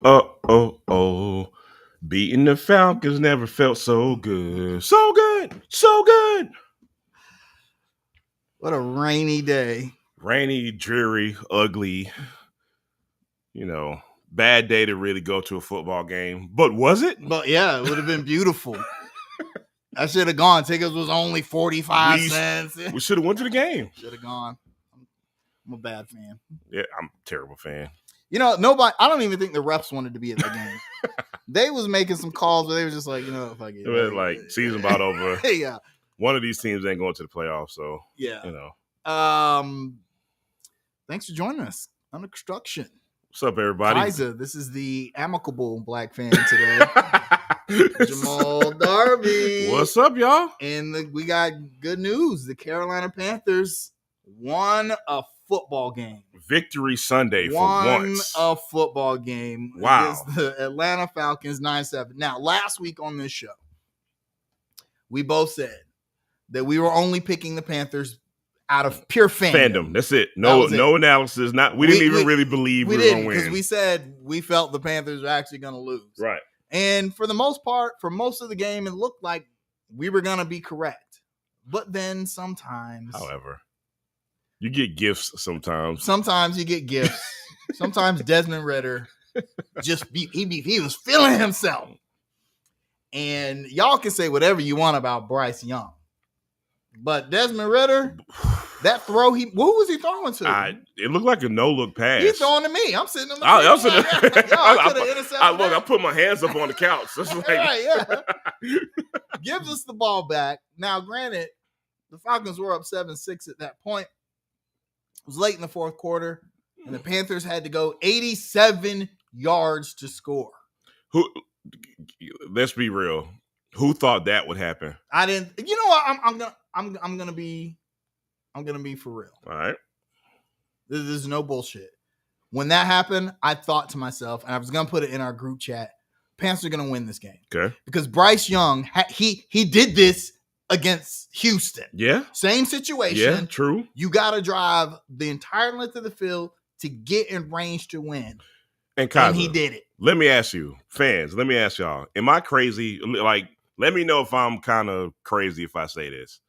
Oh. Beating the Falcons never felt so good. So good. So good. What a rainy day. Rainy, dreary, ugly, bad day to really go to a football game. But was it? But yeah, it would have been beautiful. I should have gone. Tickets was only 45 cents. We should have went to the game. Should have gone. I'm a bad fan. Yeah, I'm a terrible fan. Nobody. I don't even think the refs wanted to be at the game. They was making some calls, but they were just like, fuck it. It was like season about over. Yeah. One of these teams ain't going to the playoffs, so yeah. Thanks for joining us on the construction. What's up, everybody? Kaiser, this is the amicable black fan today. Jamal Darby. What's up, y'all? And we got good news. The Carolina Panthers won a football game. Victory Sunday for once. Won a football game against the Atlanta Falcons 9-7. Now, last week on this show, we both said that we were only picking the Panthers out of pure fandom. That's it. No analysis. We didn't even really believe we were going to win. Because we said we felt the Panthers were actually going to lose. Right. And for the most part, for most of the game, it looked like we were going to be correct. But then sometimes... However, you get gifts sometimes. Sometimes you get gifts. Sometimes Desmond Ridder he was feeling himself. And y'all can say whatever you want about Bryce Young. But Desmond Ridder, that throw, who was he throwing to? It looked like a no-look pass. He's throwing to me. I'm sitting on the I put my hands up on the couch. It's like, right, yeah. Gives us the ball back. Now, granted, the Falcons were up 7-6 at that point. It was late in the fourth quarter, and the Panthers had to go 87 yards to score. Let's be real. Who thought that would happen? I didn't. You know what? I'm gonna be for real. All right. This is no bullshit. When that happened, I thought to myself, and I was gonna put it in our group chat: Panthers are gonna win this game. Okay. Because Bryce Young, he did this against Houston. Yeah. Same situation. Yeah. True. You got to drive the entire length of the field to get in range to win. And Kaiser, he did it. Let me ask you, fans. Let me ask y'all: am I crazy? Let me know if I'm kind of crazy if I say this.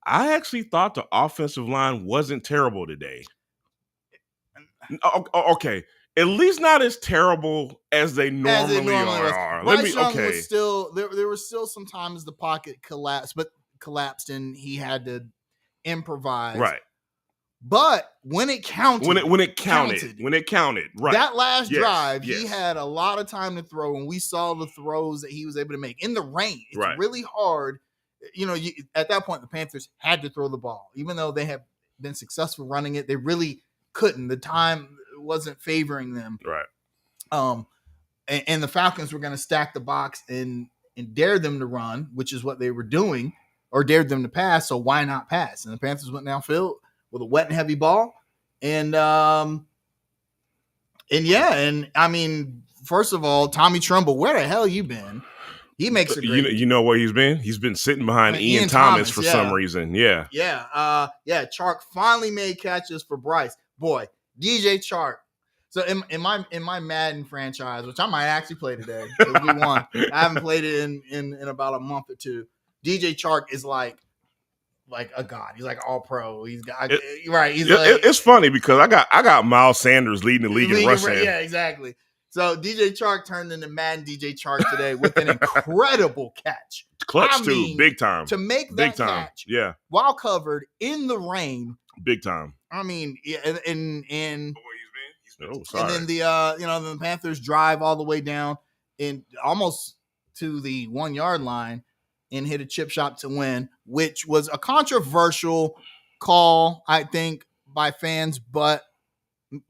I actually thought the offensive line wasn't terrible today. Okay. At least not as terrible as they normally are. Bryce Young was still there were still some times the pocket collapsed and he had to improvise. Right. But when it counted, right. That last drive, he had a lot of time to throw, and we saw the throws that he was able to make in the rain. It's really hard. At that point, the Panthers had to throw the ball. Even though they have been successful running it, they really couldn't. The time wasn't favoring them. Right. And the Falcons were going to stack the box and dare them to run, which is what they were doing, or dared them to pass. So why not pass? And the Panthers went downfield with a wet and heavy ball. And I mean, first of all, Tommy Tremble, where the hell you been? He makes a great. You know where he's been? He's been sitting behind Ian Thomas for some reason. Yeah. Yeah. Chark finally made catches for Bryce. Boy, DJ Chark. So in my Madden franchise, which I might actually play today because we won. I haven't played it in about a month or two. DJ Chark is like a god. He's like all pro. He's got right. It's funny because I got Miles Sanders leading the league in rushing. Yeah, exactly. So DJ Chark turned into Madden DJ Chark today with an incredible catch. Clutch too, big time. To make that catch, while covered in the rain, big time. I mean, and then the Panthers drive all the way down and almost to the 1 yard line and hit a chip shot to win, which was a controversial call, I think, by fans, but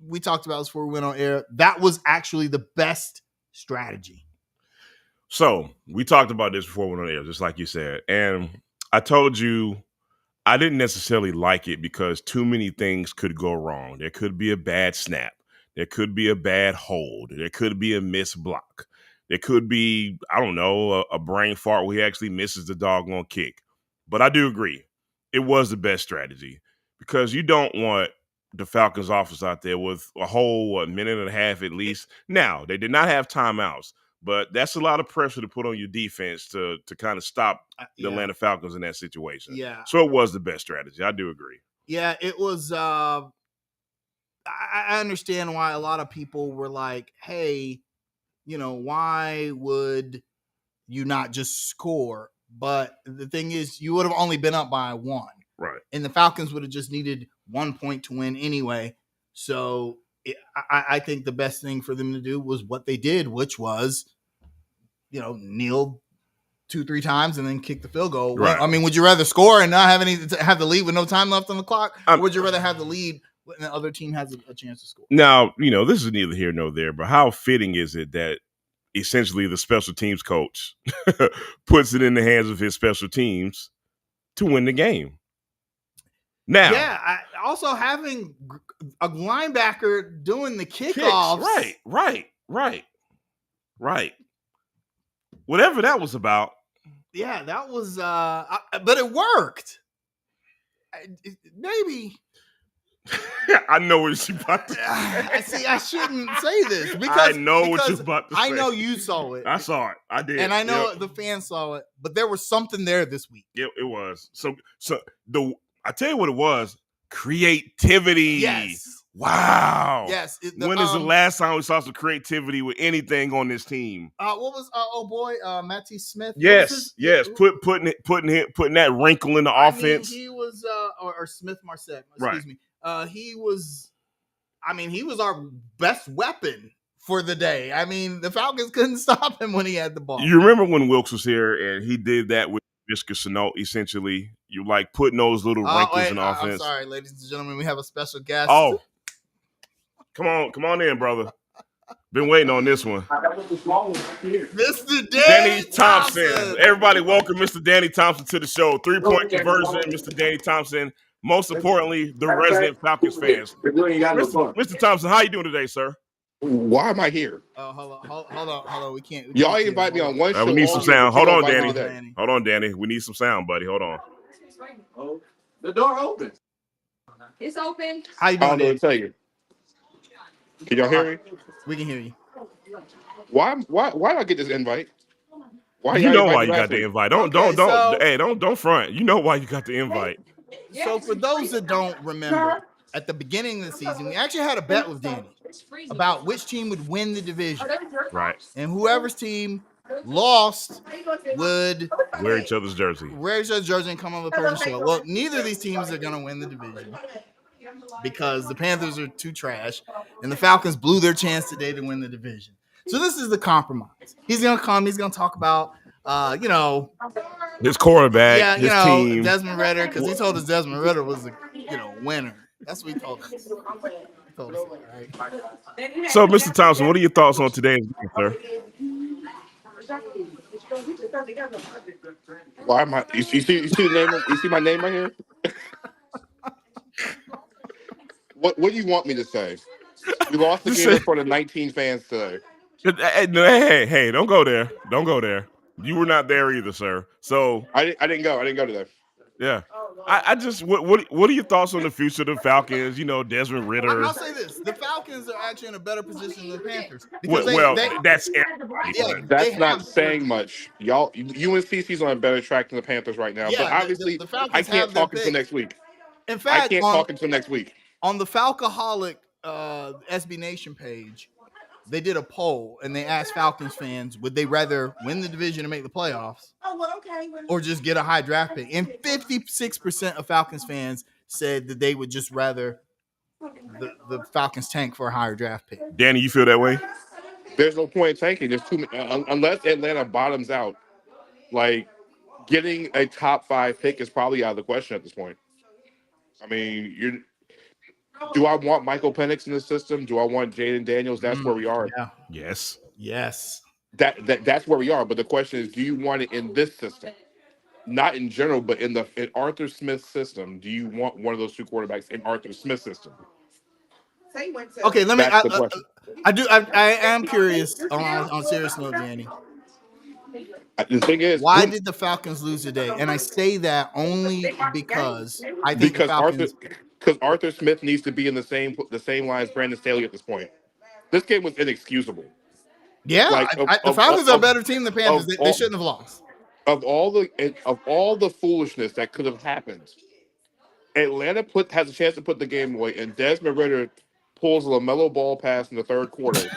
we talked about this before we went on air. That was actually the best strategy. So we talked about this before we went on air, just like you said. And I told you I didn't necessarily like it because too many things could go wrong. There could be a bad snap. There could be a bad hold. There could be a missed block. There could be, I don't know, a brain fart where he actually misses the doggone kick. But I do agree. It was the best strategy because you don't want the Falcons offense out there with a whole minute and a half at least. Now, they did not have timeouts, but that's a lot of pressure to put on your defense to kind of stop the Atlanta Falcons in that situation. Yeah. So it was the best strategy. I do agree. Yeah, it was. I understand why a lot of people were like, hey, why would you not just score? But the thing is, you would have only been up by 1. Right. And the Falcons would have just needed 1 point to win anyway. So I think the best thing for them to do was what they did, which was, kneel 2-3 times and then kick the field goal. Right. Well, I mean, would you rather score and not have the lead with no time left on the clock? Or would you rather have the lead when the other team has a chance to score? Now, this is neither here nor there, but how fitting is it that essentially the special teams coach puts it in the hands of his special teams to win the game? Now, yeah, also having a linebacker doing the kickoffs. Right. Whatever that was about. Yeah, that was, but it worked. Maybe. I know what you're about to say. See, I shouldn't say this because I know what you're about to say. I know you saw it. I saw it. I did. And I know the fans saw it, but there was something there this week. It was. So I tell you what it was. Creativity. Yes. Wow. Yes. When is the last time we saw some creativity with anything on this team? What was Matty Smith? Yes. Putting that wrinkle in the offense. He was or Smith Marset. Right. Me. He was our best weapon for the day. I mean, the Falcons couldn't stop him when he had the ball. You remember when Wilkes was here and he did that with Visca Sano, essentially? You like putting those little wrinkles in offense. I'm sorry, ladies and gentlemen, we have a special guest. Oh, come on in, brother. Been waiting on this one. Mr. Danny Thompson. Everybody welcome Mr. Danny Thompson to the show. 3-point conversion, Mr. Danny Thompson. Most importantly, the resident Falcons fans. Mr. Thompson, how you doing today, sir? Why am I here? Oh, hold on. We can't. Y'all invite me on one show. We need some sound. Hold on, Danny. Hold on, Danny. We need some sound, buddy. Hold on. The door open. It's open. How you doing? I don't know what to tell you. Can y'all hear me? We can hear you. Why did I get this invite? Why you know why you got the invite. Don't front. You know why you got the invite. So for those that don't remember, at the beginning of the season, we actually had a bet with Danny about which team would win the division. Right. And whoever's team lost would wear each other's jersey. And come on the Persian show. Well, neither of these teams are going to win the division because the Panthers are too trash and the Falcons blew their chance today to win the division. So this is the compromise. He's going to come. He's going to talk about, his quarterback, his team. Desmond Ridder, because he told us Desmond Ridder was a winner. That's what he told us. Right? So, Mr. Thompson, what are your thoughts on today's game, sir? Why am I? You see the name? You see my name right here? What do you want me to say? We lost the game in front of 19 fans today. Hey, don't go there. Don't go there. You were not there either, sir. So I didn't go. I didn't go today. Yeah. I just what are your thoughts on the future of the Falcons? Desmond Ridder. I'll say this: the Falcons are actually in a better position than the Panthers. That's everybody. Yeah, that's not saying much. Y'all, UNCC's on a better track than the Panthers right now. Yeah, but obviously, the Falcons I can't talk until next week. In fact, I can't talk until next week. On the Falcoholic SB Nation page, they did a poll and they asked Falcons fans, would they rather win the division and make the playoffs or just get a high draft pick? And 56% of Falcons fans said that they would just rather the Falcons tank for a higher draft pick. Danny, you feel that way? There's no point in tanking. There's too many, unless Atlanta bottoms out. Like, getting a top 5 pick is probably out of the question at this point. I mean, do I want Michael Penix in the system? Do I want Jaden Daniels? That's where we are. Yeah. Yes. That's where we are. But the question is, do you want it in this system? Not in general, but in Arthur Smith's system. Do you want one of those 2 quarterbacks in Arthur Smith's system? Okay, let me. That's the question. I am curious on a serious note, Danny. The thing is, why did the Falcons lose today? And I say that only because I think the Falcons. Because Arthur Smith needs to be in the same line as Brandon Staley at this point. This game was inexcusable. Yeah, Like the Falcons are a better team than the Panthers. They shouldn't have lost. Of all the foolishness that could have happened, Atlanta has a chance to put the game away, and Desmond Ridder pulls a LaMelo Ball pass in the third quarter.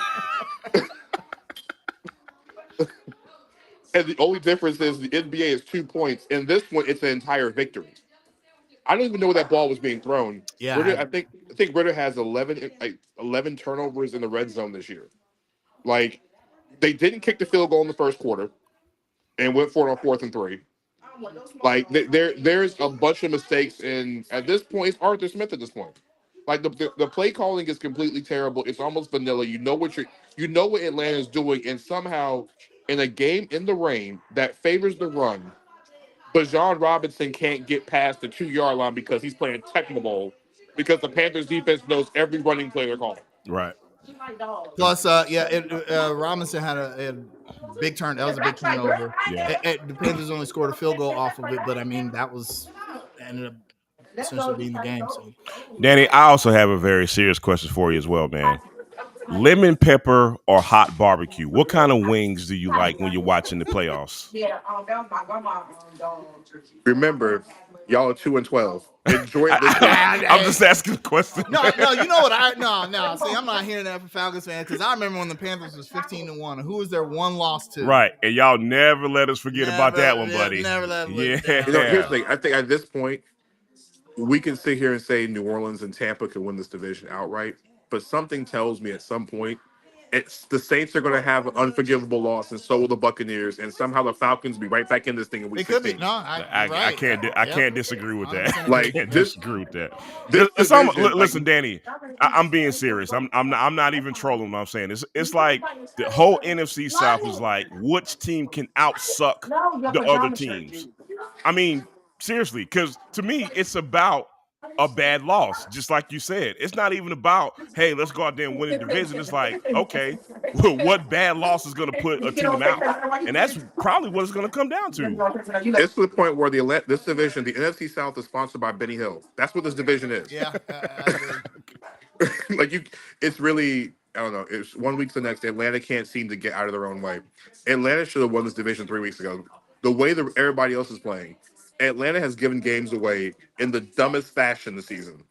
And the only difference is the NBA is 2 points. In this one, it's an entire victory. I don't even know where that ball was being thrown. Yeah, Ridder, I think Ridder has 11 turnovers in the red zone this year. Like, they didn't kick the field goal in the first quarter and went for it on 4th and 3. Like, there's a bunch of mistakes, and at this point, it's Arthur Smith at this point. Like, the play calling is completely terrible. It's almost vanilla. You know what Atlanta is doing, and somehow in a game in the rain that favors the run, Bijan Robinson can't get past the 2-yard line because he's playing Tecmo Bowl because the Panthers defense knows every running play they're calling. Right. Plus, Robinson had a big turn. That was a big turnover. Yeah. The Panthers only scored a field goal off of it, but I mean that ended up essentially being the game. So, Danny, I also have a very serious question for you as well, man. Lemon pepper or hot barbecue? What kind of wings do you like when you're watching the playoffs? Remember, y'all are 2-12. Enjoy it this week. I'm just asking a question. No, you know what? No. See, I'm not hearing that from Falcons fans because I remember when the Panthers was 15-1. Who was their one loss to? Right, and y'all never let us forget about that one, buddy. Never let us. Yeah. Down. Here's the thing. I think at this point, we can sit here and say New Orleans and Tampa can win this division outright, but something tells me at some point the Saints are going to have an unforgivable loss, and so will the Buccaneers, and somehow the Falcons will be right back in this thing in week 16. They could be. No, I can't disagree with that. Like, I can't disagree with that. Listen, Danny, I'm being serious. I'm not even trolling. What I'm saying it's like the whole NFC South is like which team can outsuck the other teams. I mean, seriously, because to me, it's about a bad loss, just like you said. It's not even about, hey, let's go out there and win the division. It's like, okay, well, what bad loss is going to put a team out? And that's probably what it's going to come down to. It's to the point where this division, the NFC South, is sponsored by Benny Hill. That's what this division is. Yeah. It's really, I don't know. It's 1 week to the next. Atlanta can't seem to get out of their own way. Atlanta should have won this division 3 weeks ago. The way that everybody else is playing, Atlanta has given games away in the dumbest fashion this season.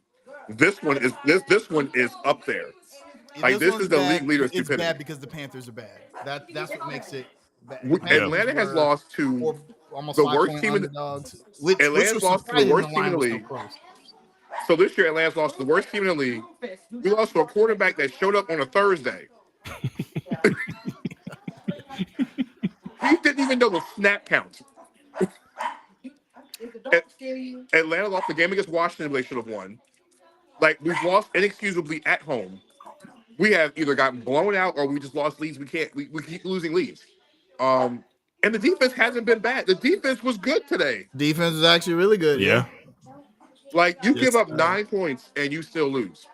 This one is up there. Like, this is the league leader of stupidity. It's bad because the Panthers are bad. That's what makes it bad. Atlanta has lost to the worst team in the dogs. Atlanta's lost to the worst team in the league. So this year, Atlanta's lost to the worst team in the league. We lost to a quarterback that showed up on a Thursday. He didn't even know the snap count. Atlanta lost the game against Washington they should have won. Like, we've lost inexcusably at home. We have either gotten blown out or we just lost leads. We keep losing leads. And the defense hasn't been bad. The defense was good today. Defense is actually really good. Yeah. Like, you give up 9 points and you still lose.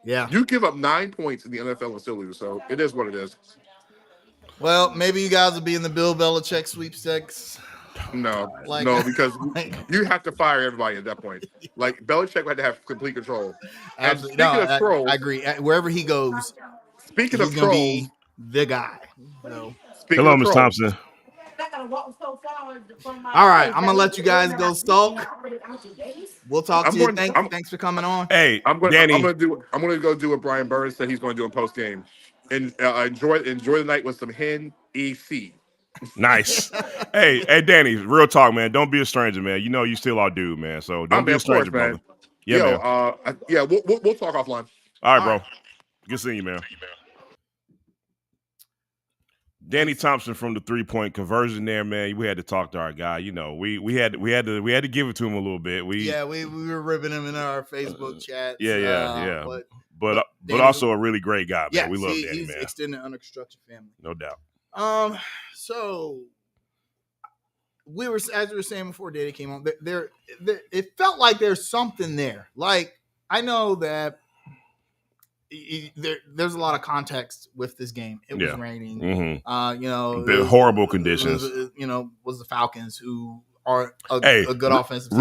Yeah. You give up 9 points in the NFL and still lose. So it is what it is. Well, maybe you guys will be in the Bill Belichick sweepstakes. No, because you have to fire everybody at that point. Like, Belichick had to have complete control. And speaking of trolls, I agree. Wherever he goes, speaking of trolls, be the guy. So, hello, Ms. Thompson. All right, I'm gonna let you guys go sulk. We'll talk to you. Thanks for coming on. Hey, Danny, I'm gonna go do what Brian Burns said he's going to do in post game, and enjoy the night with some hen EC. Nice. Hey, Danny, real talk, man. Don't be a stranger, man. You know you still our dude, man. So don't be a stranger, brother. Man. Yeah, man. We'll talk offline. All right, bro. Good seeing you, man. Danny Thompson from the 3-point conversion there, man. We had to talk to our guy. You know, we had to give it to him a little bit. We were ripping him in our Facebook chat. Yeah. But also a really great guy, man. Yeah, we love Danny, he's man. Extended under construction family. No doubt. So as we were saying before Danny came on, there it felt like there's something there. Like, I know that there's a lot of context with this game. It was raining. Mm-hmm. Horrible conditions. Was the Falcons, who are a good offensive team.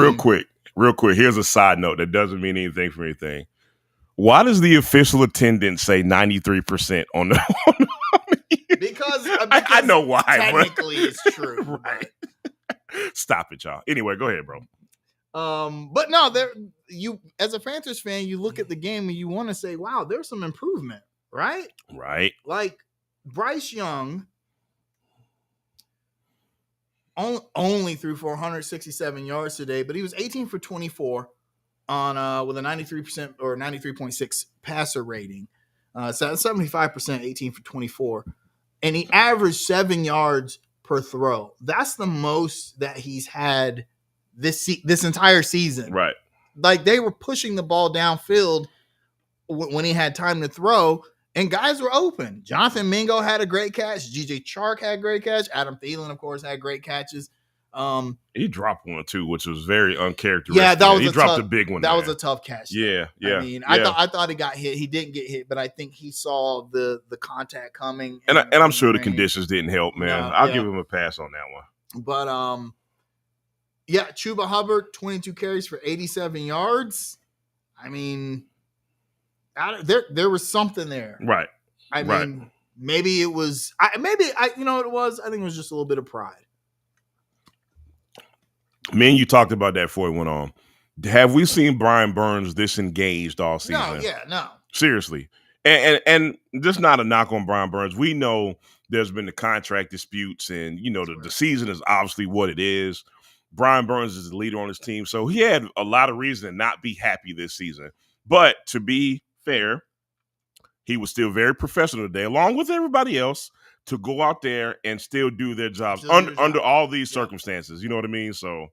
Real quick. Here's a side note that doesn't mean anything for anything. Why does the official attendance say 93% on the? Because I know why. Technically, it's true. Right. Stop it, y'all. Anyway, go ahead, bro. But no, you as a Panthers fan, you look at the game and you want to say, "Wow, there's some improvement." Right. Right. Like Bryce Young only threw for 167 yards today, but he was 18 for 24 on with a 93% or 93.6 passer rating. So 75%, 18 for 24. And he averaged 7 yards per throw. That's the most that he's had this entire season. Right. Like they were pushing the ball downfield when he had time to throw, and guys were open. Jonathan Mingo had a great catch. G.J. Chark had a great catch. Adam Thielen, of course, had great catches. He dropped one too, which was very uncharacteristic. Yeah, he dropped a big one. That was a tough catch. Yeah. I mean, I thought he got hit. He didn't get hit, but I think he saw the contact coming. And I'm sure the conditions didn't help, man. I'll give him a pass on that one. But Chuba Hubbard, 22 carries for 87 yards. I mean, there was something there, right? I mean, maybe it was. You know what it was? I think it was just a little bit of pride. Me and you talked about that before it went on. Have we seen Brian Burns this engaged all season? No. Seriously. And just not a knock on Brian Burns. We know there's been the contract disputes and, the season is obviously what it is. Brian Burns is the leader on his team. So he had a lot of reason to not be happy this season. But to be fair, he was still very professional today, along with everybody else, to go out there and still do their jobs under all these circumstances. You know what I mean? So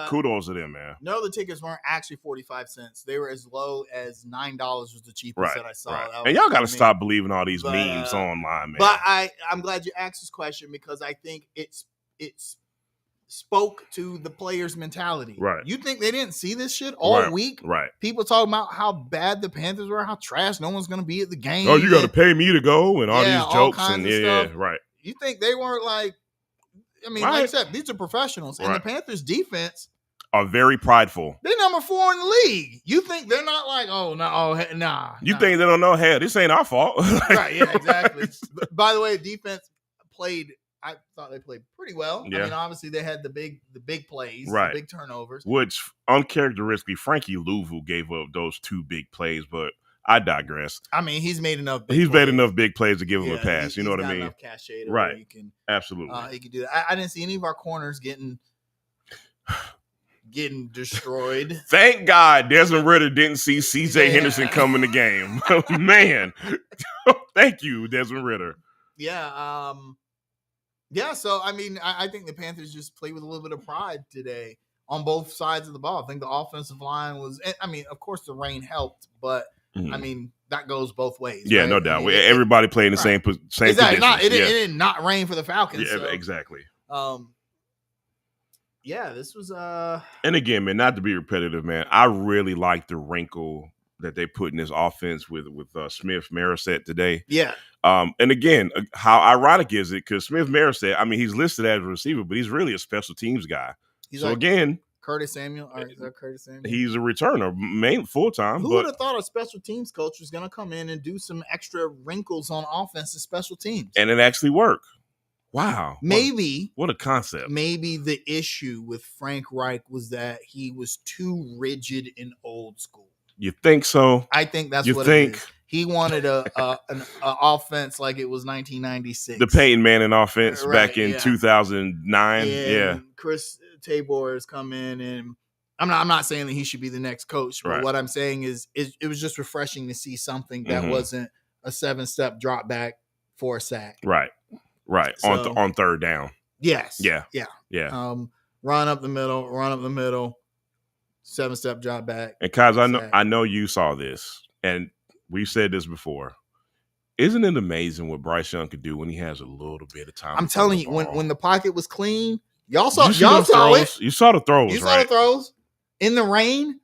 kudos to them, man. No, the tickets weren't actually 45 cents. They were as low as $9 was the cheapest that I saw. Right. And y'all got to stop believing all these memes online, man. But I'm glad you asked this question because I think it's spoke to the players' mentality. Right. You think they didn't see this shit all week? Right. People talking about how bad the Panthers were, how trash, no one's going to be at the game. Oh, you got to pay me to go and all these jokes all and stuff. Right. You think they weren't like, like I said, these are professionals. And the Panthers defense are very prideful. They're number 4 in the league. You think they're not like, nah. You think they don't know, hey, this ain't our fault. Right, yeah, exactly. By the way, defense I thought they played pretty well. Yeah. I mean, obviously they had the big plays, the big turnovers. Which uncharacteristically, Frankie Louvu gave up those 2 big plays, but I digress. I mean, he's made enough big plays to give him a pass. You know what I mean? Enough cachet to right. You can, absolutely. He can do that. I didn't see any of our corners getting destroyed. Thank God Desmond Ridder didn't see C.J. Henderson come in the game. Man, thank you, Desmond Ridder. Yeah. Yeah, so, I mean, I think the Panthers just played with a little bit of pride today on both sides of the ball. I think the offensive line was – I mean, of course, the rain helped, but, I mean, that goes both ways. Yeah, right? no doubt. Everybody played in the same exactly. conditions. It did not rain for the Falcons. Yeah, so, exactly. Yeah, this was And again, man, not to be repetitive, man, I really like the wrinkle that they put in this offense with Smith Marissette today. Yeah. And again, how ironic is it? Because Smith Marissette, I mean, he's listed as a receiver, but he's really a special teams guy. He's so like again, Curtis Samuel. Or is that Curtis Samuel? He's a returner, full time. Who would have thought a special teams coach was going to come in and do some extra wrinkles on offense and special teams? And it actually worked. Wow. Maybe. What a concept. Maybe the issue with Frank Reich was that he was too rigid and old school. You think so? I think that's what it is. He wanted an offense like it was 1996. The Peyton Manning offense back in 2009. Yeah. Chris Tabor has come in, and I'm not saying that he should be the next coach, but what I'm saying is it was just refreshing to see something that wasn't a 7-step drop back for a sack. Right. So, on third down. Yes. Yeah. Run up the middle. 7-step drop back. And Kaz, I know you saw this, and we've said this before. Isn't it amazing what Bryce Young could do when he has a little bit of time? I'm telling you, when the pocket was clean, y'all saw it. You saw the throws. You saw the throws in the rain.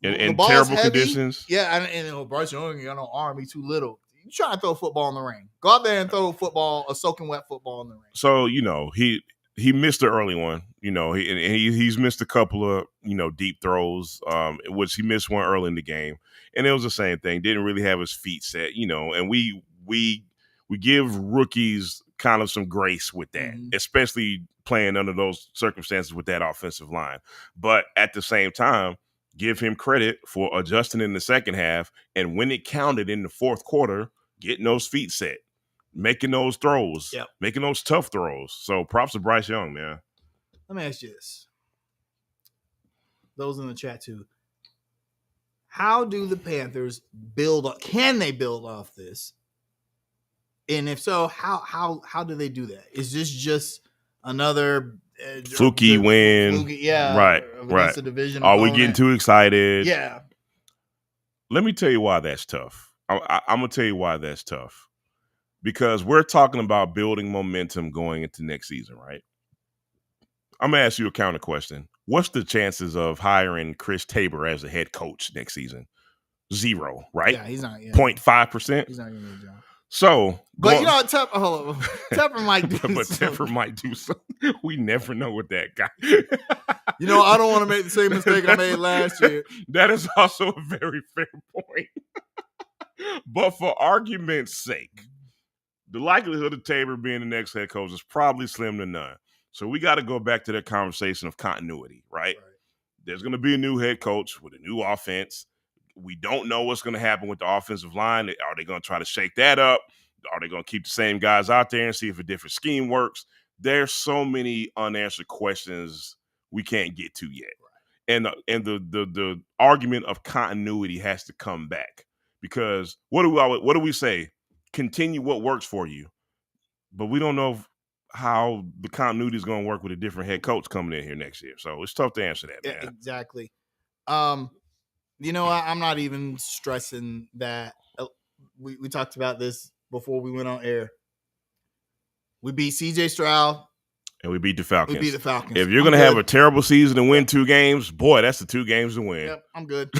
in ball's terrible heavy. conditions. Yeah, and Bryce Young ain't got no arm. He's too little. You trying to throw a football in the rain. Go out there and throw a soaking wet football in the rain. So, he missed the early one, he's missed a couple of, deep throws, which he missed one early in the game. And it was the same thing. Didn't really have his feet set, and we give rookies kind of some grace with that, especially playing under those circumstances with that offensive line. But at the same time, give him credit for adjusting in the second half, and when it counted in the fourth quarter, getting those feet set, making those throws, making those tough throws. So props to Bryce Young, man. Let me ask you this. Those in the chat too. How do the Panthers can they build off this? And if so, how do they do that? Is this just another fluky win? Right. Against the division Are we opponent? getting too excited? Yeah. Let me tell you why that's tough. I'm going to tell you why that's tough. Because we're talking about building momentum going into next season, right? I'm going to ask you a counter question. What's the chances of hiring Chris Tabor as the head coach next season? 0, right? Yeah, he's not. 0.5%. He's not going to get a job. So, but Tepper might do but something. Tepper might do something. We never know with that guy. I don't want to make the same mistake I made last year. That is also a very fair point. But for argument's sake, the likelihood of Tabor being the next head coach is probably slim to none. So we got to go back to that conversation of continuity, right? There's going to be a new head coach with a new offense. We don't know what's going to happen with the offensive line. Are they going to try to shake that up? Are they going to keep the same guys out there and see if a different scheme works? There's so many unanswered questions we can't get to yet. And the argument of continuity has to come back, because what do we say? Continue what works for you. But we don't know how the continuity is going to work with a different head coach coming in here next year. So it's tough to answer that, man. Yeah, exactly. I'm not even stressing that. We talked about this before we went on air. We beat CJ Stroud. And we beat the Falcons. If you're going to have a terrible season and win 2 games, boy, that's the 2 games to win. Yep, I'm good.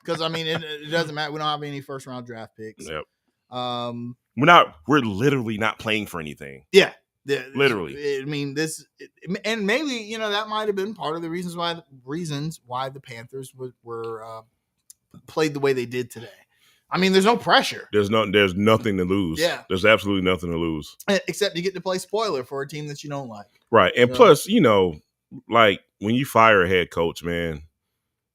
Because, it doesn't matter. We don't have any first-round draft picks. Yep. We're literally not playing for anything. Yeah. Literally. And maybe, that might have been part of the reasons why the Panthers were played the way they did today. There's no pressure. There's nothing to lose. Yeah. There's absolutely nothing to lose. Except you get to play spoiler for a team that you don't like. Right. And plus, like when you fire a head coach, man,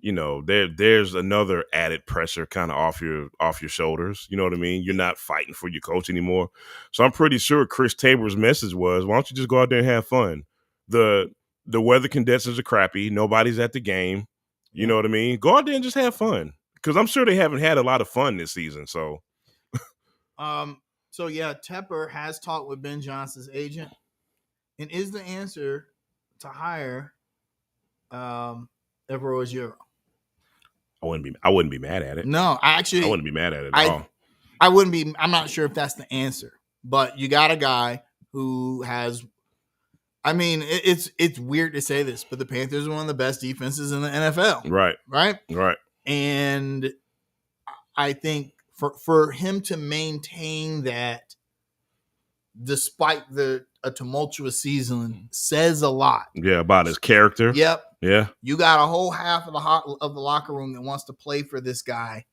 there's another added pressure kind of off your shoulders. You know what I mean? You're not fighting for your coach anymore. So I'm pretty sure Chris Tabor's message was, why don't you just go out there and have fun? The weather conditions are crappy. Nobody's at the game. You know what I mean? Go out there and just have fun. Because I'm sure they haven't had a lot of fun this season. So, Tepper has talked with Ben Johnson's agent, and is the answer to hire Evero Ojiro. I wouldn't be mad at it. No, I wouldn't be mad at it at all. I wouldn't be. I'm not sure if that's the answer, but you got a guy who has. It's weird to say this, but the Panthers are one of the best defenses in the NFL. Right. And I think for him to maintain that, despite a tumultuous season, says a lot. Yeah, about his character. Yep. Yeah. You got a whole half of the locker room that wants to play for this guy,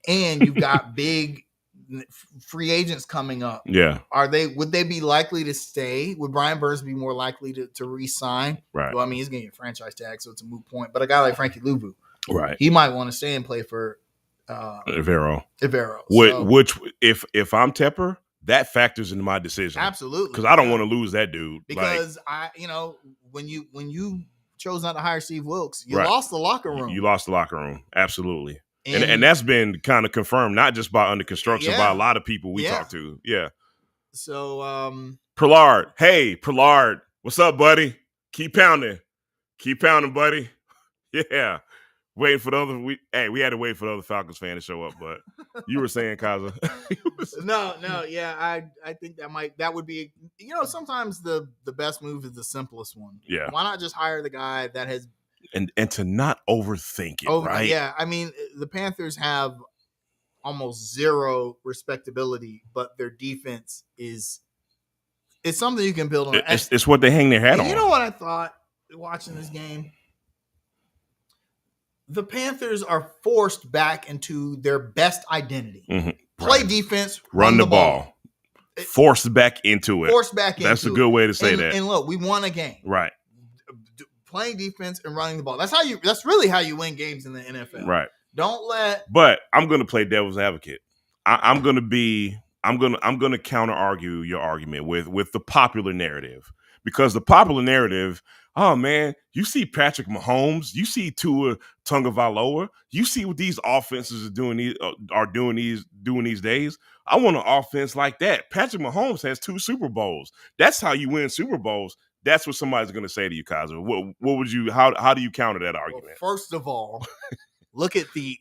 and you've got big free agents coming up. Yeah. Would they be likely to stay? Would Brian Burns be more likely to re-sign? Right. Well, he's getting a franchise tag, so it's a moot point. But a guy like Frankie Louvu, right, he might want to stay and play for Evero. Which, if I'm Tepper, that factors into my decision. Absolutely. Because I don't want to lose that dude. Because when you chose not to hire Steve Wilkes, you lost the locker room. You lost the locker room. Absolutely. And that's been kind of confirmed, not just by under construction, by a lot of people we talk to. Yeah. So Prillard. Hey, Prillard. What's up, buddy? Keep pounding, buddy. Yeah. Waiting for the other. We had to wait for the other Falcons fan to show up, but you were saying, Kaza. No, yeah, I think that would be, sometimes the best move is the simplest one. Yeah. Why not just hire the guy that has And to not overthink it, right? Yeah, I mean, the Panthers have almost zero respectability, but their defense it's something you can build on. It's what they hang their hat on. You know what I thought watching this game? The Panthers are forced back into their best identity. Mm-hmm. Play defense, run the ball. Forced back into it. That's a good way to say that. And look, we won a game. Right. Playing defense and running the ball. That's really how you win games in the NFL. Right. Don't let. But I'm going to play devil's advocate. I'm going to counter argue your argument with the popular narrative, because the popular narrative, oh man, you see Patrick Mahomes, you see Tua Tagovailoa, you see what these offenses are doing these days. I want an offense like that. Patrick Mahomes has 2 Super Bowls. That's how you win Super Bowls. That's what somebody's going to say to you, Kaiser. What would you? How do you counter that argument? Well, first of all, look at the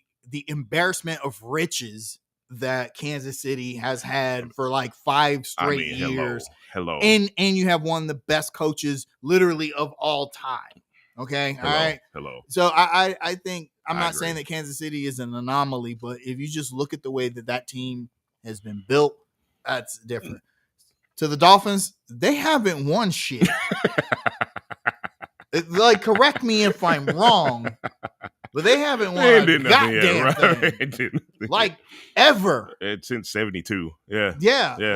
embarrassment of riches that Kansas City has had for like 5 straight years. Hello. And you have one of the best coaches literally of all time. Okay. Hello. All right. Hello. So I think I'm not agree. saying that Kansas City is an anomaly, but if you just look at the way that team has been built, that's different. To the Dolphins, they haven't won shit. Like, correct me if I'm wrong, but they haven't won a goddamn thing. Like, ever. It's since 72. Yeah. Yeah.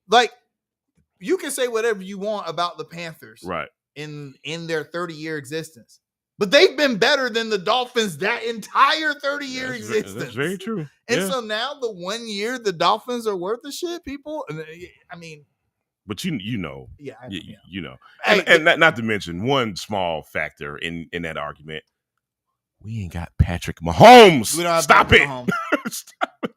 Like you can say whatever you want about the Panthers, right, in their 30-year existence, but they've been better than the Dolphins that entire 30-year existence. That's very true. And so now the 1 year the Dolphins are worth the shit, people. I mean, but you know, yeah. You know, Hey, and not to mention one small factor in that argument, we ain't got Patrick Mahomes. We don't have Stop Patrick it. Mahomes. Stop it.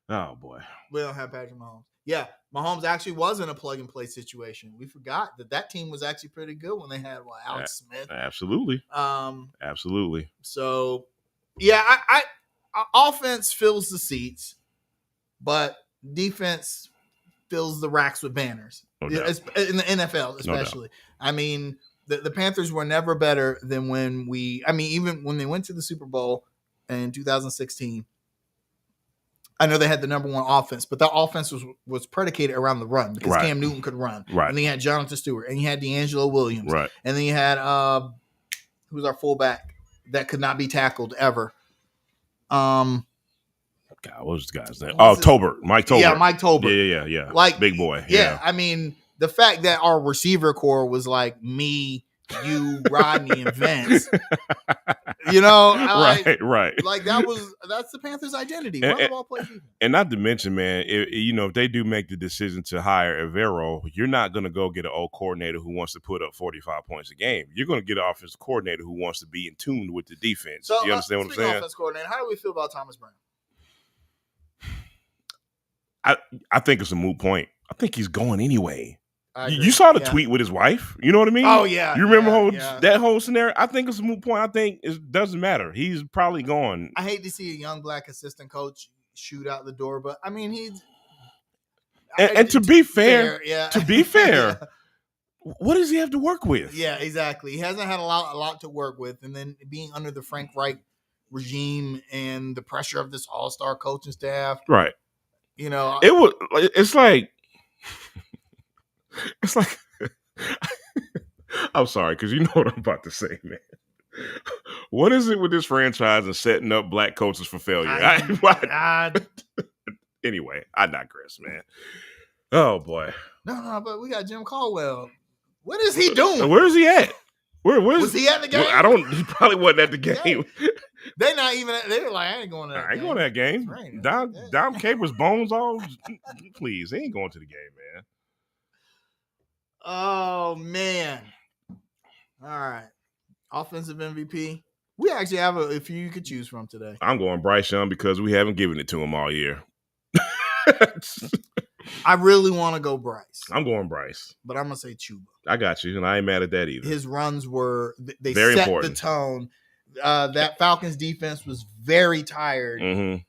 Oh boy, we don't have Patrick Mahomes. Yeah, Mahomes actually was in a plug and play situation. We forgot that team was actually pretty good when they had Alex Smith. Absolutely. Absolutely. So, yeah, I offense fills the seats, but defense fills the racks with banners. No In the NFL, especially. No, I mean, the Panthers were never better than even when they went to the Super Bowl in 2016. I know they had the number 1 offense, but that offense was predicated around the run because Cam Newton could run. Right. And then you had Jonathan Stewart, and you had D'Angelo Williams. Right. And then you had who's our fullback that could not be tackled ever. God, what was the guy's name? Oh, Tolbert. Mike Tolbert. Yeah, Mike Tolbert. Yeah. Like, big boy. Yeah. I mean, the fact that our receiver core was like me, you, Rodney, and Vince. You know, right. Like that's the Panthers' identity. Run the ball, play defense. And not to mention, man, if they do make the decision to hire Evero, you're not going to go get an old coordinator who wants to put up 45 points a game. You're going to get an offensive coordinator who wants to be in tune with the defense. So, you understand what I'm saying? Offensive coordinator, how do we feel about Thomas Brown? I think it's a moot point. I think he's going anyway. You saw the tweet with his wife. You know what I mean? Oh, yeah. You remember that whole scenario? I think it's a moot point. I think it doesn't matter. He's probably gone. I hate to see a young black assistant coach shoot out the door, but I mean, he's. And to be fair, yeah. Yeah. What does he have to work with? Yeah, exactly. He hasn't had a lot to work with. And then being under the Frank Reich regime and the pressure of this all-star coaching staff. Right. You know. It's like. I'm sorry, because you know what I'm about to say, man. What is it with this franchise and setting up black coaches for failure? Anyway, I digress, man. Oh boy. No, but we got Jim Caldwell. What is he doing? Where is he at? Was he at the game? He probably wasn't at the game. They're not even. They're like, I ain't going to that game. I ain't going to that game. Right. Dom Capers bones all. Please, he ain't going to the game, man. Oh man! All right, offensive MVP. We actually have a few you could choose from today. I'm going Bryce Young because we haven't given it to him all year. I really want to go Bryce. I'm going Bryce, but I'm gonna say Chuba. I got you, and I ain't mad at that either. His runs were they very set important. The tone. That Falcons defense was very tired in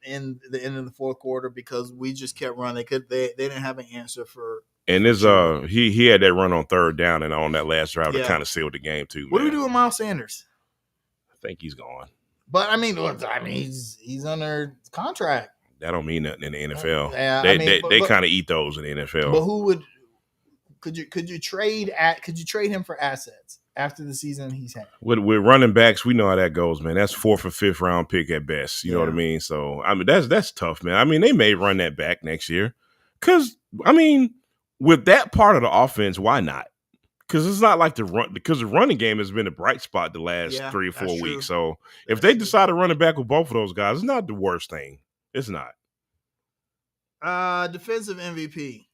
the end of the fourth quarter because we just kept running. They didn't have an answer for And this he had that run on third down and on that last drive that Yeah. kind of sealed the game too. What do we man. do with Miles Sanders? I think he's gone. But I mean, he's under contract. That don't mean nothing in the NFL. Yeah, they kind of eat those in the NFL. But who would could you trade him for assets after the season he's had? With running backs, we know how that goes, man. That's 4th or 5th round pick at best. You know what I mean? So I mean that's tough, man. I mean they may run that back next year, because I mean with that part of the offense, why not? Because it's not like the running game has been a bright spot the last 3 or 4 weeks. So if they decide to run it back with both of those guys, it's not the worst thing. It's not. Defensive MVP.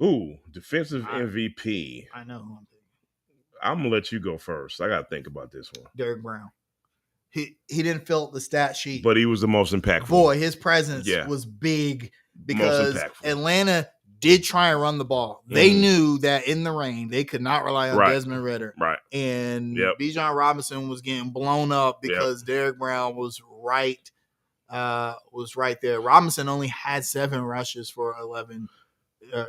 Ooh, defensive MVP. I know. I'm gonna let you go first. I gotta think about this one. Derrick Brown. He didn't fill the stat sheet, but he was the most impactful. Boy, his presence was big because Atlanta did try and run the ball. They knew that in the rain they could not rely on Desmond Ridder. Right. And Bijan Robinson was getting blown up because Derrick Brown was right there. Robinson only had 7 rushes for 11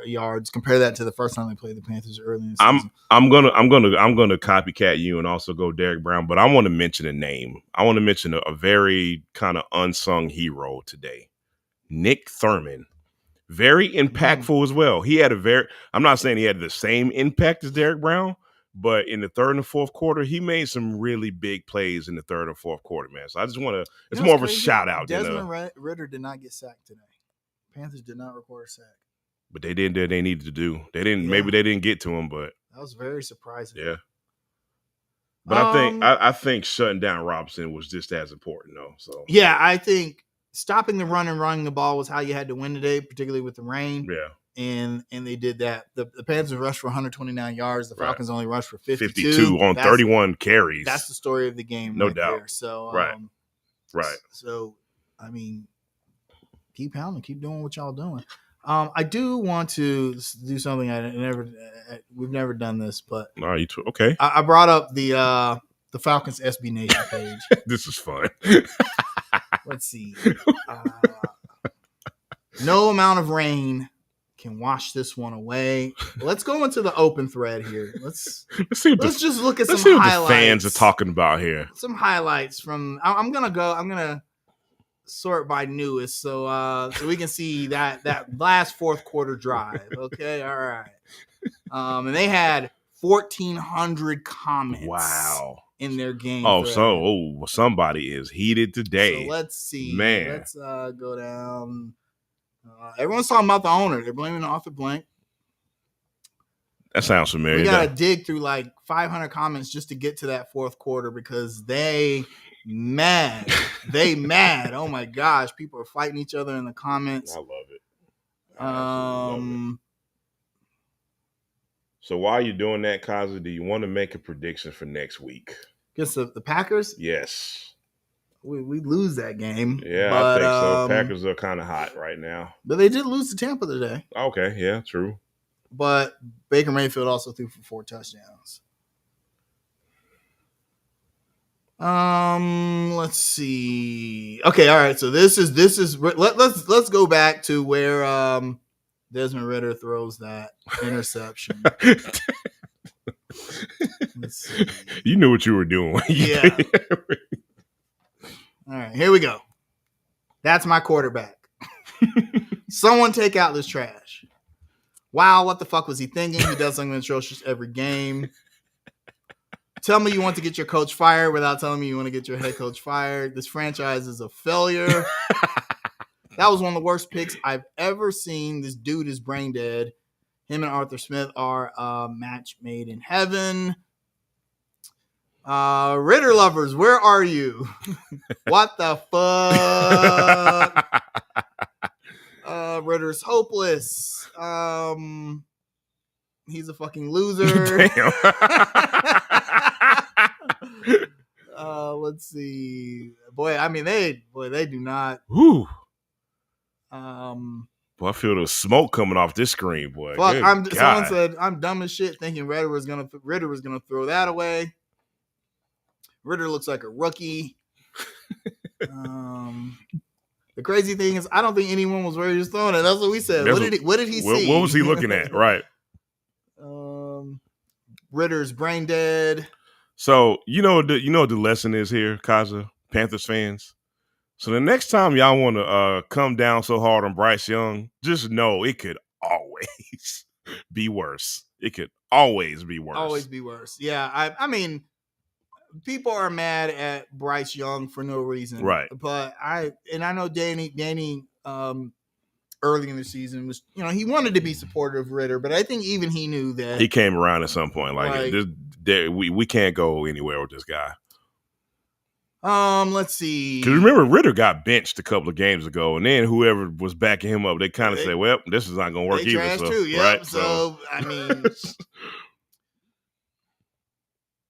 yards. Compare that to the first time they played the Panthers early in the season. I'm gonna copycat you and also go Derrick Brown, but I want to mention a name. I want to mention a very kind of unsung hero today, Nick Thurman. Very impactful as well. He had I'm not saying he had the same impact as Derrick Brown, but in the third and fourth quarter, he made some really big plays in the third and fourth quarter, man. So I just want to, it's more of a shout out. Desmond Ridder did not get sacked today. Panthers did not record a sack. But they did what they needed to do. They didn't, maybe they didn't get to him, but. That was very surprising. Yeah. But I think shutting down Robinson was just as important, though. So yeah, I think stopping the run and running the ball was how you had to win today, particularly with the rain. Yeah. And they did that. The Panthers rushed for 129 yards. The Falcons only rushed for 52 on 31 carries. That's the story of the game. No doubt. There. So, right. So, I mean, keep pounding, keep doing what y'all doing. I do want to do something we've never done this, but okay. I brought up the Falcons SB Nation page. This is fun. Let's see. No amount of rain can wash this one away. Let's go into the open thread here. Let's just look at some highlights. What the fans are talking about here. Some highlights from. I'm gonna sort by newest, so we can see that last fourth quarter drive. Okay, all right. And they had 1,400 comments. Wow. In their game. Somebody is heated today. So let's see. Man. Let's go down. Everyone's talking about the owner. They're blaming Arthur Blank. That sounds familiar. We gotta dig through like 500 comments just to get to that fourth quarter because they mad. Oh my gosh, people are fighting each other in the comments. I love it. Love it. So while you're doing that, Kaza, do you want to make a prediction for next week? Guess the Packers? Yes. We lose that game. Yeah, I think so. Packers are kind of hot right now. But they did lose to Tampa today. Okay, yeah, true. But Baker Mayfield also threw for 4 touchdowns. Let's see. Okay, all right. So this is let's go back to where Desmond Ridder throws that interception. Let's see. You knew what you were doing. Yeah. All right, here we go. That's my quarterback. Someone take out this trash. Wow, what the fuck was he thinking? He does something atrocious every game. Tell me you want to get your coach fired without telling me you want to get your head coach fired. This franchise is a failure. That was one of the worst picks I've ever seen. This dude is brain dead. Him and Arthur Smith are a match made in heaven. Ridder lovers, where are you? What the fuck? Ridder's hopeless. He's a fucking loser. Damn. Let's see. Boy, I mean they do not. Whew. Boy, I feel the smoke coming off this screen, boy. Fuck, someone said I'm dumb as shit thinking Ridder was gonna throw that away. Ridder looks like a rookie. The crazy thing is, I don't think anyone was where he was throwing it. That's what we said. What did he see? What was he looking at? Right. Ritter's brain dead. So you know what the lesson is here, Kaza, Panthers fans. So the next time y'all want to come down so hard on Bryce Young, just know it could always be worse. It could always be worse. Always be worse. Yeah, I mean, people are mad at Bryce Young for no reason, right? But I know Danny early in the season was, he wanted to be supportive of Ritter, but I think even he knew that he came around at some point. We can't go anywhere with this guy. Let's see. Because remember, Ritter got benched a couple of games ago, and then whoever was backing him up, they kind of said, "Well, this is not going to work either." So, too. Yep. Right? So I mean,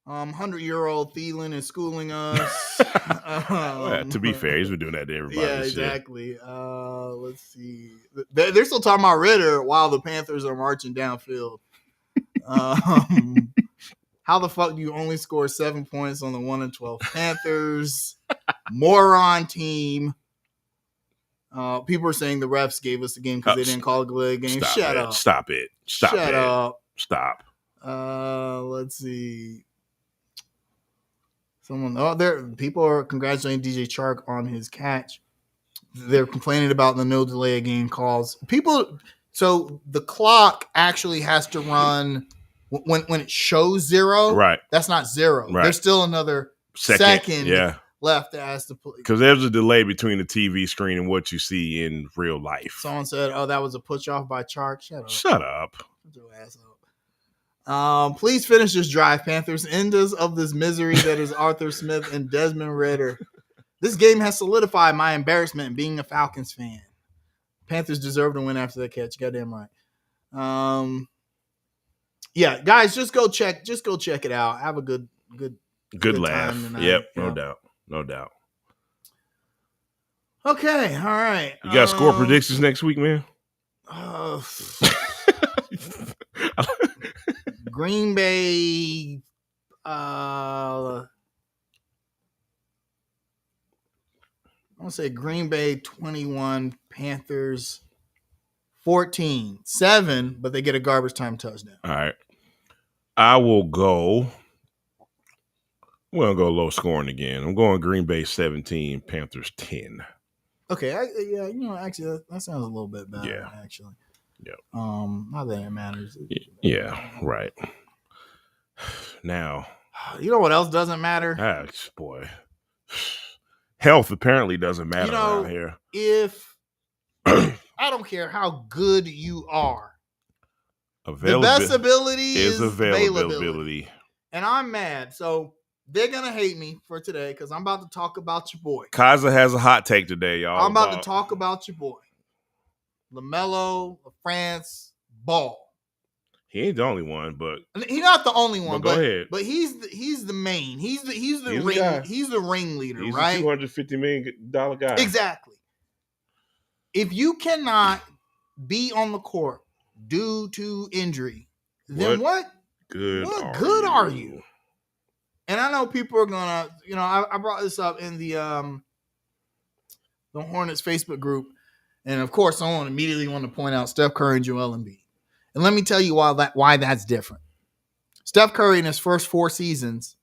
100-year-old Thielen is schooling us. To be fair, he's been doing that to everybody. Yeah, exactly. Let's see. They're still talking about Ritter while the Panthers are marching downfield. How the fuck do you only score 7 points on the 1-12 Panthers? Moron team. People are saying the refs gave us the game because they didn't call it a game. Shut up. Stop it. Shut up. Stop. Let's see. People are congratulating DJ Chark on his catch. They're complaining about the no delay of game calls. So the clock actually has to run when it shows 0. Right. That's not 0. Right. There's still another second left that has to play. Because there's a delay between the TV screen and what you see in real life. Someone said, "Oh, that was a push off by Chark." Shut up. Put your ass up. Please finish this drive, Panthers. End us of this misery that is Arthur Smith and Desmond Ridder. This game has solidified my embarrassment in being a Falcons fan. Panthers deserve to win after that catch. Goddamn right. Yeah, guys, just go check it out. Have a good laugh. Yep, no doubt. Okay, all right. You got score predictions next week, man? Green Bay. I'm gonna say Green Bay 21, Panthers 14, 7, but they get a garbage time touchdown. All right. I will go. We're gonna go low scoring again. I'm going Green Bay 17, Panthers 10. Okay, actually, that sounds a little bit better. Yeah, actually. Yep. Not that it matters. Yeah, right. Now, you know what else doesn't matter? Boy, health apparently doesn't matter around here. If I don't care how good you are, the best ability is availability. And I'm mad. So they're going to hate me for today because I'm about to talk about your boy. Kaza has a hot take today, y'all. I'm about to talk about your boy. LaMelo, France, Ball. He ain't the only one, but he's not the only one. Go ahead. But he's the main. He's the ring. He's the ringleader, he's right? He's a $250 million guy. Exactly. If you cannot be on the court due to injury, then what good are you? And I know people are gonna, I brought this up in the Hornets Facebook group, and of course, someone immediately want to point out Steph Curry and Joel Embiid. And let me tell you why that's different. Steph Curry in his first 4 seasons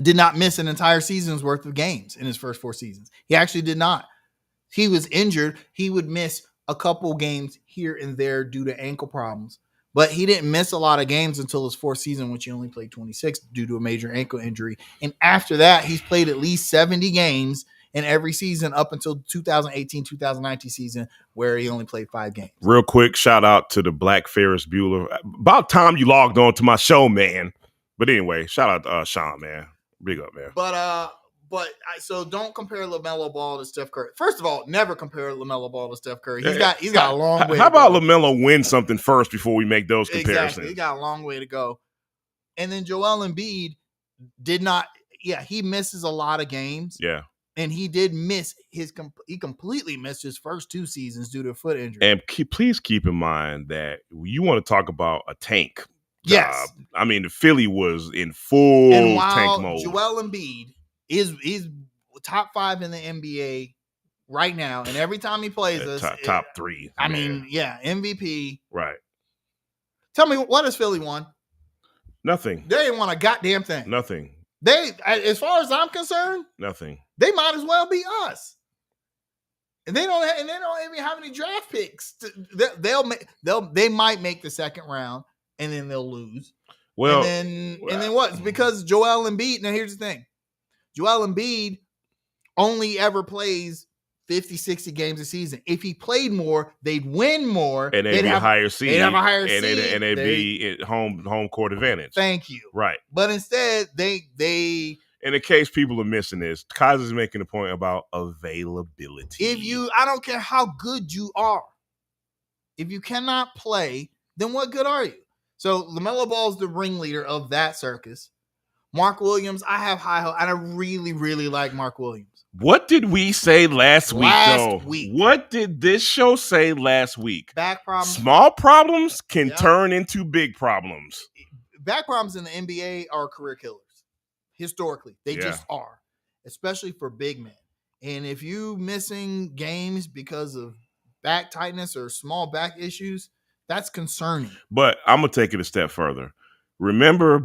did not miss an entire season's worth of games in his first 4 seasons. He actually did not. He was injured. He would miss a couple games here and there due to ankle problems. But he didn't miss a lot of games until his 4th season, which he only played 26 due to a major ankle injury. And after that, he's played at least 70 games in every season up until 2018-2019 season, where he only played 5 games. Real quick, shout out to the Black Ferris Bueller. About time you logged on to my show, man. But anyway, shout out to Sean, man. Big up, man. So don't compare LaMelo Ball to Steph Curry. First of all, never compare LaMelo Ball to Steph Curry. He's got a long way. How about LaMelo win something first before we make those comparisons? Exactly. He got a long way to go. And then Joel Embiid did not. Yeah, he misses a lot of games. Yeah. And he did miss he completely missed his first 2 seasons due to a foot injury. And please keep in mind that you want to talk about a tank job. Yes. I mean, the Philly was in full tank mode. Joel Embiid is top 5 in the NBA right now, and every time he plays us, top 3. I man. mean, yeah, MVP. Right. Tell me, what has Philly won? Nothing. They didn't want a goddamn thing. Nothing. They, as far as I'm concerned, nothing. They might as well be us. And they don't even have any draft picks. They might make the second round and then they'll lose. Well, and then what? It's because Joel Embiid. Now here's the thing: Joel Embiid only ever plays 50, 60 games a season. If he played more, they'd win more, and they'd have a higher seed. They'd have a higher seed, and they'd be at home court advantage. Thank you. Right, but instead they. In the case people are missing this, Kaiser's making a point about availability. I don't care how good you are. If you cannot play, then what good are you? So LaMelo Ball's the ringleader of that circus. Mark Williams, I have high hope, and I really, really like Mark Williams. What did we say last week? What did this show say last week? Back problems. Small problems can turn into big problems. Back problems in the NBA are career killers. Historically, they just are, especially for big men. And if you missing games because of back tightness or small back issues, that's concerning. But I'm going to take it a step further. Remember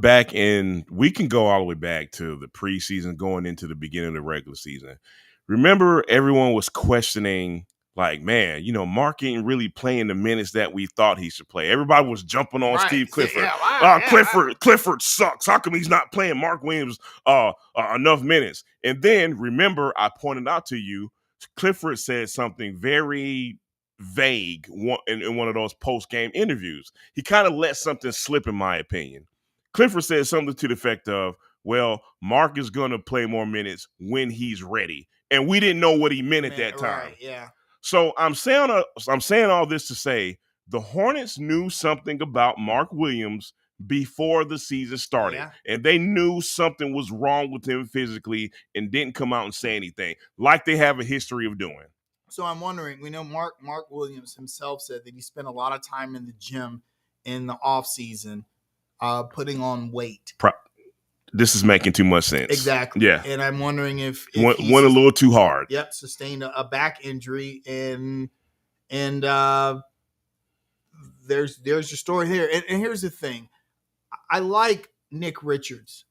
we can go all the way back to the preseason going into the beginning of the regular season. Remember everyone was questioning, like, man, Mark ain't really playing the minutes that we thought he should play. Everybody was jumping on Steve Clifford. Clifford sucks. How come he's not playing Mark Williams enough minutes? And then, remember, I pointed out to you, Clifford said something very vague in one of those post-game interviews. He kind of let something slip, in my opinion. Clifford said something to the effect of, well, Mark is going to play more minutes when he's ready. And we didn't know what he meant at that time. Right, yeah. So I'm saying all this to say the Hornets knew something about Mark Williams before the season started, and they knew something was wrong with him physically and didn't come out and say anything, like they have a history of doing. So I'm wondering, we know Mark Williams himself said that he spent a lot of time in the gym in the off season, putting on weight. This is making too much sense. Exactly. Yeah. And I'm wondering if went a little too hard. Yep. Sustained a back injury and there's your story here. And here's the thing. I like Nick Richards,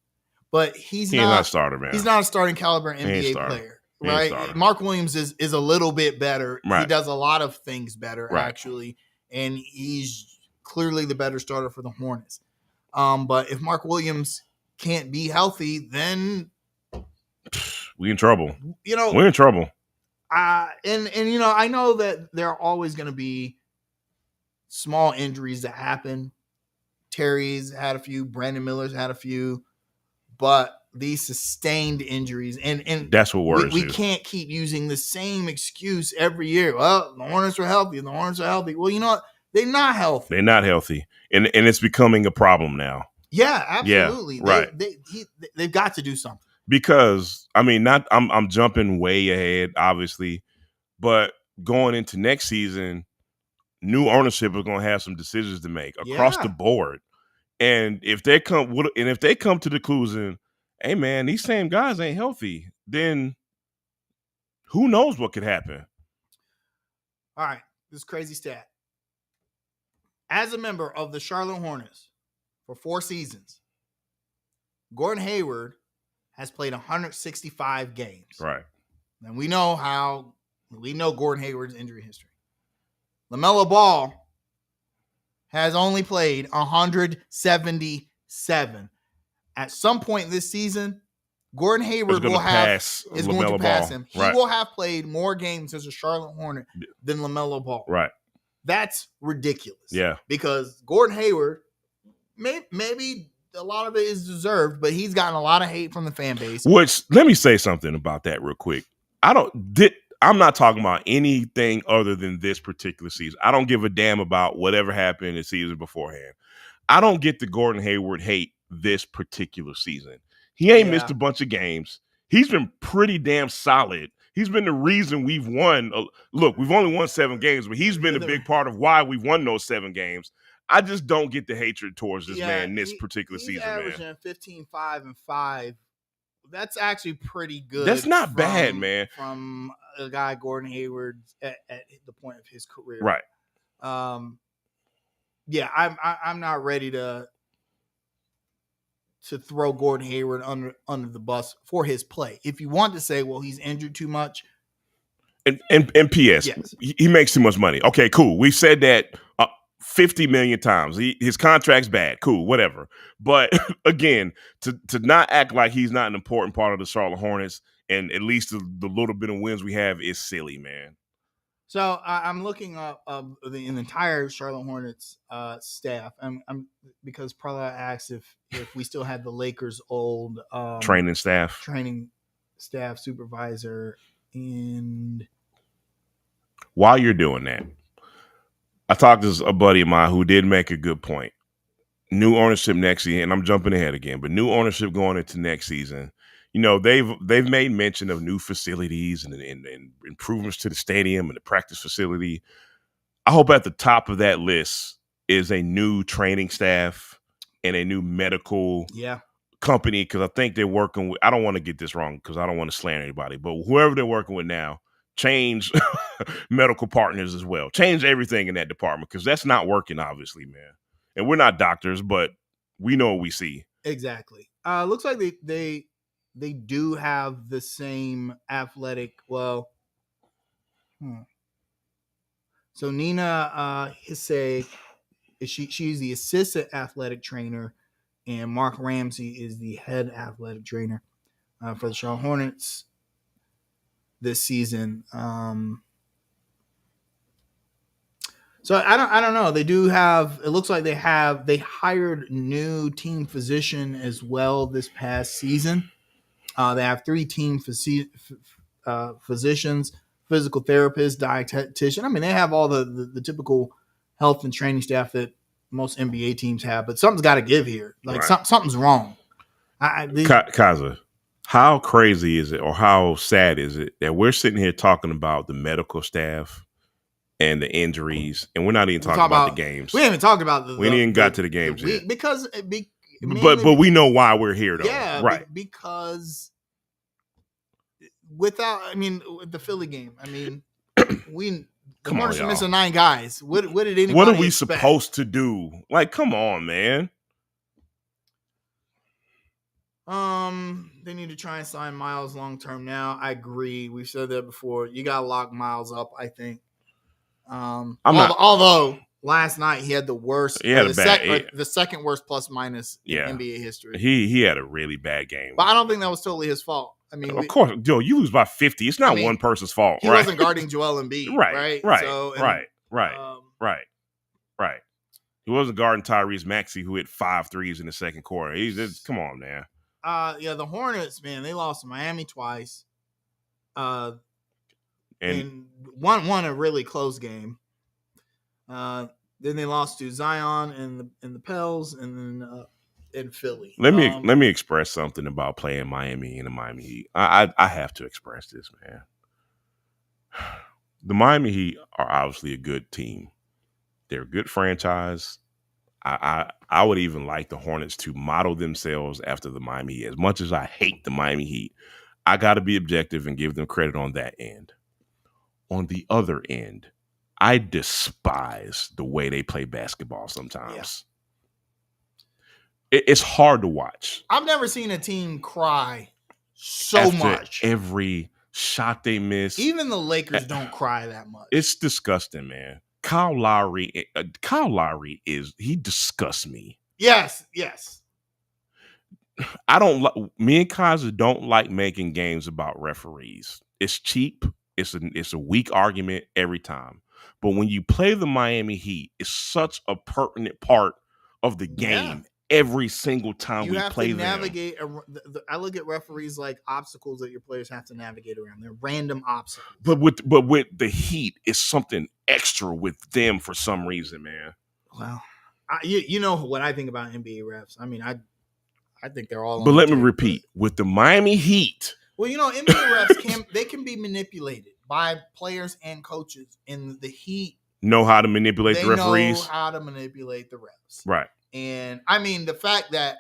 but he's not a starter, man. He's not a starting caliber NBA player. Right. Mark Williams is a little bit better. Right. He does a lot of things better, actually. And he's clearly the better starter for the Hornets. But if Mark Williams can't be healthy, then we in trouble. We're in trouble. And I know that there are always going to be small injuries that happen. Terry's had a few, Brandon Miller's had a few, but these sustained injuries and that's what worries we can't keep using the same excuse every year. Well, the Hornets are healthy. Well, you know what? They're not healthy. And it's becoming a problem now. Yeah, absolutely. Yeah, right. They've got to do something. Because I'm jumping way ahead, obviously, but going into next season, new ownership is going to have some decisions to make across the board. And if they come to the conclusion, hey man, these same guys ain't healthy, then who knows what could happen? All right, this crazy stat. As a member of the Charlotte Hornets for 4 seasons, Gordon Hayward has played 165 games. Right. And we know Gordon Hayward's injury history. LaMelo Ball has only played 177. At some point this season, Gordon Hayward is going to pass him. He will have played more games as a Charlotte Hornet than LaMelo Ball. Right. That's ridiculous. Yeah. Because Gordon Hayward, maybe a lot of it is deserved, but he's gotten a lot of hate from the fan base. Which, let me say something about that real quick. I'm not talking about anything other than this particular season. I don't give a damn about whatever happened in the season beforehand. I don't get the Gordon Hayward hate this particular season. He ain't missed a bunch of games. He's been pretty damn solid. He's been the reason we've won. Look, we've only won 7 games, but he's been a big part of why we've won those 7 games. I just don't get the hatred towards this man this particular season, averaging man. 15, 5, and 5 That's actually pretty good. That's not bad, man. From a guy Gordon Hayward at the point of his career, Right? Yeah, I'm not ready to throw Gordon Hayward under the bus for his play. If you want to say, well, he's injured too much. And P.S. Yes. He makes too much money. Okay, cool. We've said that 50 million times. His contract's bad. Cool, whatever. But again, to not act like he's not an important part of the Charlotte Hornets, and at least the little bit of wins we have is silly, man. So I'm looking up the entire Charlotte Hornets staff. I'm because Prada asked if we still had the Lakers' old training staff supervisor. And while you're doing that, I talked to a buddy of mine who did make a good point. New ownership next season, and I'm jumping ahead again, but new ownership going into next season. You know, they've made mention of new facilities and improvements to the stadium and the practice facility. I hope at the top of that list is a new training staff and a new medical company, because I think they're working with, I don't want to get this wrong because I don't want to slander anybody, but whoever they're working with now, change medical partners as well. Change everything in that department, because that's not working, obviously, man. And we're not doctors, but we know what we see. Exactly. Looks like they do have the same athletic. Well, so Nina Hisse, she's the assistant athletic trainer, and Mark Ramsey is the head athletic trainer for the Charlotte Hornets this season. So I don't know. They do have. It looks like they hired new team physician as well this past season. They have 3 team physicians, physical therapists, dietitian. I mean, they have all the typical health and training staff that most NBA teams have. But something's got to give here. Like something's wrong. Kaza, how crazy is it, or how sad is it that we're sitting here talking about the medical staff and the injuries, and we're not even talking about the games? We haven't talked about we ain't even got to the games yet. Because but we know why we're here, though. Yeah, right. Because the Philly game, the Hornets are missing 9 guys. What did anybody What are we expect? supposed to do? Like, come on, man. They need to try and sign Miles long term now. I agree. We've said that before. You gotta lock Miles up, I think. Although last night he had the worst, the second worst plus minus in NBA history. He had a really bad game. But I don't think that was totally his fault. Of course, Joe, you lose by 50. It's not one person's fault. He wasn't guarding Joel Embiid, right? Right. He wasn't guarding Tyrese Maxey, who hit 5 threes in the second quarter. Come on, man. The Hornets, man, they lost to Miami twice. And won a really close game. Then they lost to Zion and the Pels, and then in Philly. Let me express something about playing Miami and the Miami Heat. I have to express this, man. The Miami Heat are obviously a good team. They're a good franchise. I would even like the Hornets to model themselves after the Miami Heat. As much as I hate the Miami Heat, I got to be objective and give them credit on that end. On the other end, I despise the way they play basketball sometimes. Yeah. It's hard to watch. I've never seen a team cry so much. Every shot they miss. Even the Lakers don't cry that much. It's disgusting, man. Kyle Lowry he disgusts me. Yes. Me and Kaza don't like making games about referees. It's cheap. It's a weak argument every time. But when you play the Miami Heat, it's such a pertinent part of the game every single time we play them. You have to navigate. I look at referees like obstacles that your players have to navigate around. They're random obstacles. But with the Heat, it's something extra with them for some reason, man. Well, you know what I think about NBA refs. I think they're all. But let me repeat, with the Miami Heat. Well, NBA refs can be manipulated by players and coaches, and the Heat know how to manipulate the referees. Know how to manipulate the refs, right? And the fact that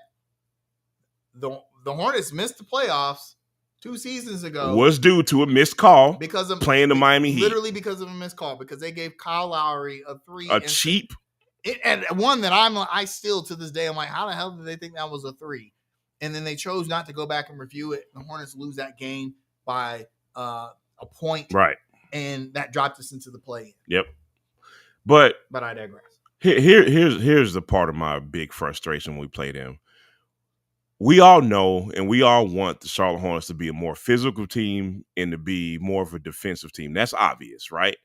the the Hornets missed the playoffs 2 seasons ago. Was due to a missed call because of playing the Miami Heat. Literally because of a missed call, because they gave Kyle Lowry a 3. Cheap. And one that I still to this day, I'm like, how the hell did they think that was a 3? And then they chose not to go back and review it. The Hornets lose that game by a point. Right. And that dropped us into the play. Yep. But I digress. Here's the part of my big frustration when we play them. We all know and we all want the Charlotte Hornets to be a more physical team and to be more of a defensive team. That's obvious, right?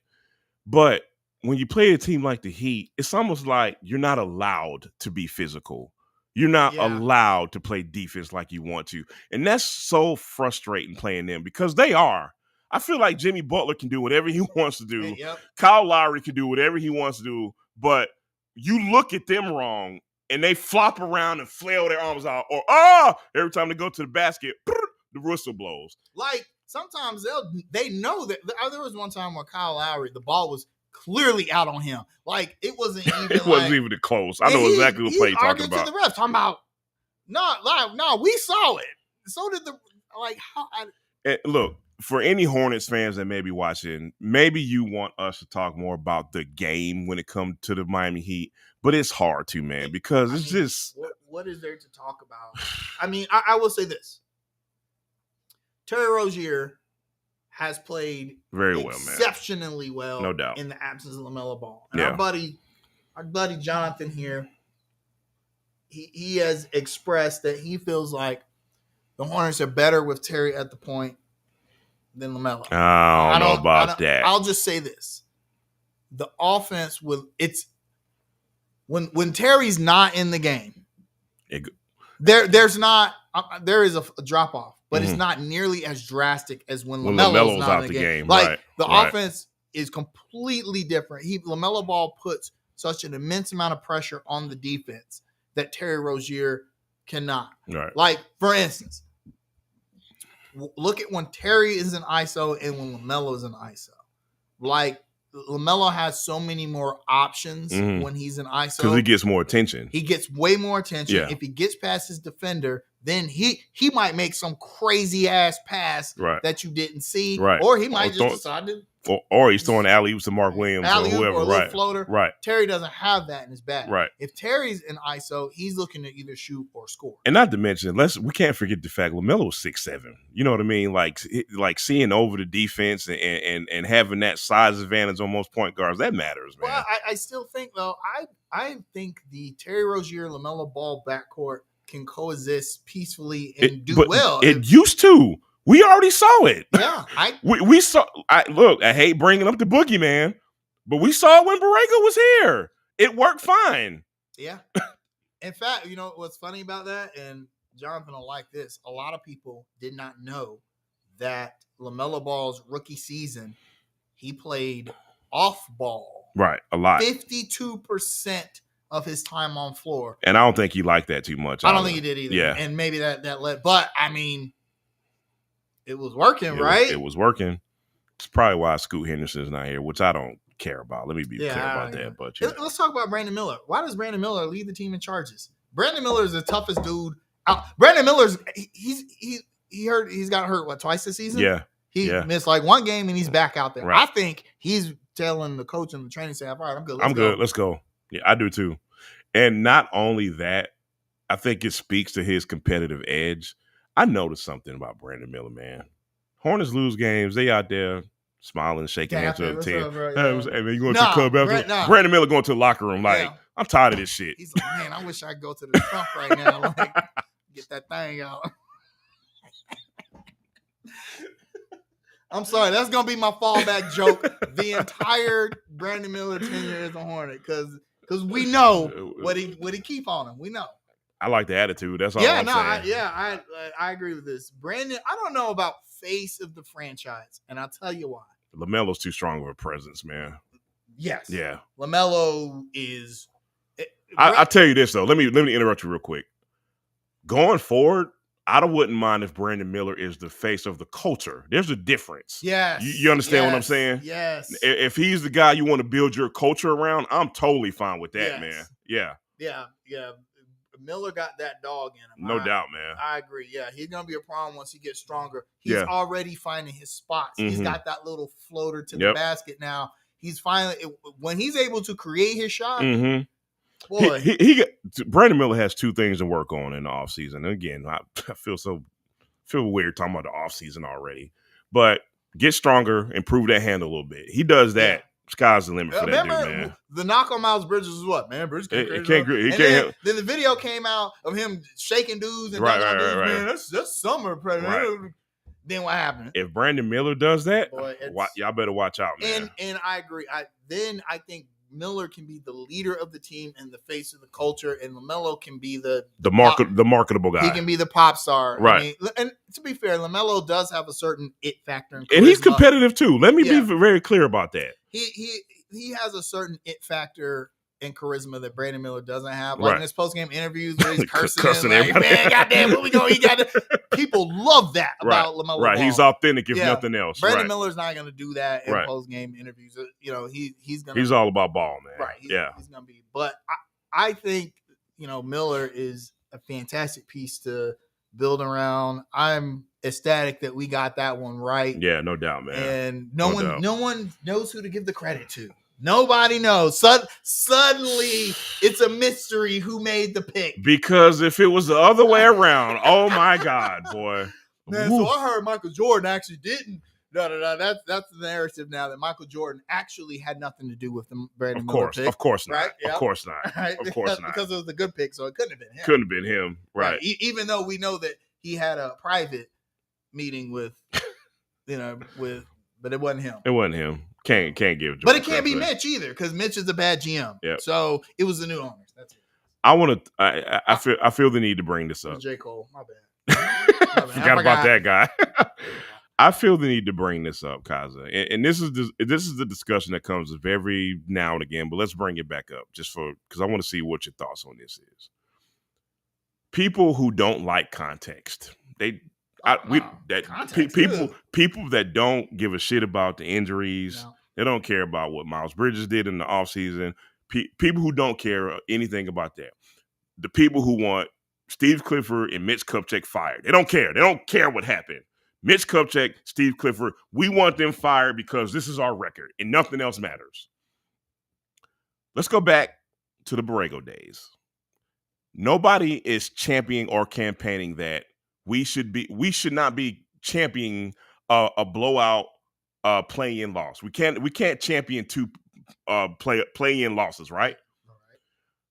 But when you play a team like the Heat, it's almost like you're not allowed to be physical. You're not allowed to play defense like you want to. And that's so frustrating playing them because they are. I feel like Jimmy Butler can do whatever he wants to do. Yep. Kyle Lowry can do whatever he wants to do. But you look at them wrong and they flop around and flail their arms out. Or, every time they go to the basket, the whistle blows. Like, sometimes they know that. There was one time where Kyle Lowry, the ball was clearly out on him. Like, it wasn't even it wasn't even close. I know exactly what play you're talking about. To the refs, talking about, no, we saw it. So did and look, for any Hornets fans that may be watching, maybe you want us to talk more about the game when it comes to the Miami Heat, but it's hard to, man, because it's just... What is there to talk about? I mean, I will say this. Terry Rozier has played very well, exceptionally well, no doubt, in the absence of LaMelo Ball. And our buddy Jonathan here, he has expressed that he feels like the Hornets are better with Terry at the point than LaMelo. I don't know about that. I'll just say this: the offense when Terry's not in the game, there is a drop off. But it's not nearly as drastic as when LaMelo's not in the game. Like, the offense is completely different. LaMelo Ball puts such an immense amount of pressure on the defense that Terry Rozier cannot. Right. Like, for instance, look at when Terry is in ISO and when LaMelo is in ISO. Like, LaMelo has so many more options when he's in ISO. Because he gets more attention. He gets way more attention. Yeah. If he gets past his defender, then he might make some crazy ass pass that you didn't see, or he might just decide to, or he's throwing alley-oops to Mark Williams or whoever, or a little floater. Right. Terry doesn't have that in his bag. Right. If Terry's in ISO, he's looking to either shoot or score. And not to mention, we can't forget the fact LaMelo's 6'7". You know what I mean? Like seeing over the defense and having that size advantage on most point guards, that matters, man. Well, I still think though, I think the Terry Rozier LaMelo Ball backcourt can coexist peacefully and do well. It used to. We already saw it. Yeah. We saw. Look, I hate bringing up the boogeyman, but we saw it when Borrego was here. It worked fine. Yeah. In fact, you know what's funny about that? And Jonathan will like this. A lot of people did not know that LaMelo Ball's rookie season, he played off ball. Right. A lot. 52% of his time on floor. And I don't think he liked that too much. I don't think he did either. Yeah. And maybe that led, but I mean, it was working, right? It was working. It's probably why Scoot Henderson's not here, which I don't care about. Let me be clear about that. But let's talk about Brandon Miller. Why does Brandon Miller lead the team in charges? Brandon Miller is the toughest dude out. Brandon Miller's he's got hurt twice this season? Yeah. He missed like one game and he's back out there. Right. I think he's telling the coach and the training staff, all right, I'm good. I'm good. Let's go. Yeah, I do too. And not only that, I think it speaks to his competitive edge. I noticed something about Brandon Miller, man. Hornets lose games. They out there smiling, shaking hands with the team. Hey, man, you going to the club after? Brandon Miller going to the locker room like, I'm tired of this shit. He's like, man, I wish I could go to the trunk right now. Like, get that thing out. I'm sorry. That's going to be my fallback joke the entire Brandon Miller tenure as a Hornet because we know what he keep on him. We know. I like the attitude. That's all I'm saying. I agree with this. Brandon, I don't know about face of the franchise, and I'll tell you why. LaMelo's too strong of a presence, man. Yes. Yeah. LaMelo is. I'll tell you this though. Let me interrupt you real quick. Going forward, I wouldn't mind if Brandon Miller is the face of the culture. There's a difference. Yes. You understand what I'm saying? Yes. If he's the guy you want to build your culture around, I'm totally fine with that, man. Yeah. Yeah. Miller got that dog in him. No doubt, man. I agree. Yeah, he's gonna be a problem once he gets stronger. He's Yeah. already finding his spots. He's Mhm. got that little floater to the Yep. basket now. He's finally when he's able to create his shot. Mhm. Boy, He got, Brandon Miller has two things to work on in the offseason. Again, I feel weird talking about the offseason already, but get stronger, improve that hand a little bit. He does that. Yeah. Sky's the limit for that dude, man. The knock on Miles Bridges was what, man? Bridges can't He create can't. He and can't. then the video came out of him shaking dudes and Right, dunking on dudes. right. Man, that's summer predator. Right. Then what happened? If Brandon Miller does that, Boy, y'all better watch out, man. And I agree. I think Miller can be the leader of the team and the face of the culture, and LaMelo can be the marketable guy. He can be the pop star, right? I mean, and to be fair, LaMelo does have a certain it factor, and he's competitive too. Let me be very clear about that. He has a certain it factor and charisma that Brandon Miller doesn't have. Like in his post-game interviews where he's cursing like, man, goddamn, where we go? He got it. People love that about LaMelo Right, Ball. He's authentic if nothing else. Brandon Miller's not going to do that in post-game interviews. You know, he's all about ball, man. Right. He's going to be. But I think, Miller is a fantastic piece to build around. I'm ecstatic that we got that one right. Yeah, no doubt, man. And no one knows who to give the credit to. Nobody knows. Suddenly, it's a mystery who made the pick. Because if it was the other way around, oh my God, boy. Man, so I heard Michael Jordan actually didn't. No. That's the narrative now that Michael Jordan actually had nothing to do with the Brandon Miller pick. Of course not. Right? Of course not. Right? Of course not. Because it was a good pick, so it couldn't have been him. Couldn't have been him. Right. Even though we know that he had a private meeting with, but it wasn't him. It wasn't him. Can't give Jordan. But it can't be Mitch either, because Mitch is a bad GM. Yep. So it was the new owners. That's it. I feel the need to bring this up. J. Cole, my bad. Forgot about that guy. I feel the need to bring this up, Kaza, and this is the discussion that comes up every now and again. But let's bring it back up because I want to see what your thoughts on this is. People who don't like context, people that don't give a shit about the injuries, they don't care about what Miles Bridges did in the offseason. People who don't care anything about that. The people who want Steve Clifford and Mitch Kupchak fired. They don't care. They don't care what happened. Mitch Kupchak, Steve Clifford, we want them fired because this is our record and nothing else matters. Let's go back to the Borrego days. Nobody is championing or campaigning that we should not be championing a blowout play-in loss. We can't champion two play-in losses, right? All right.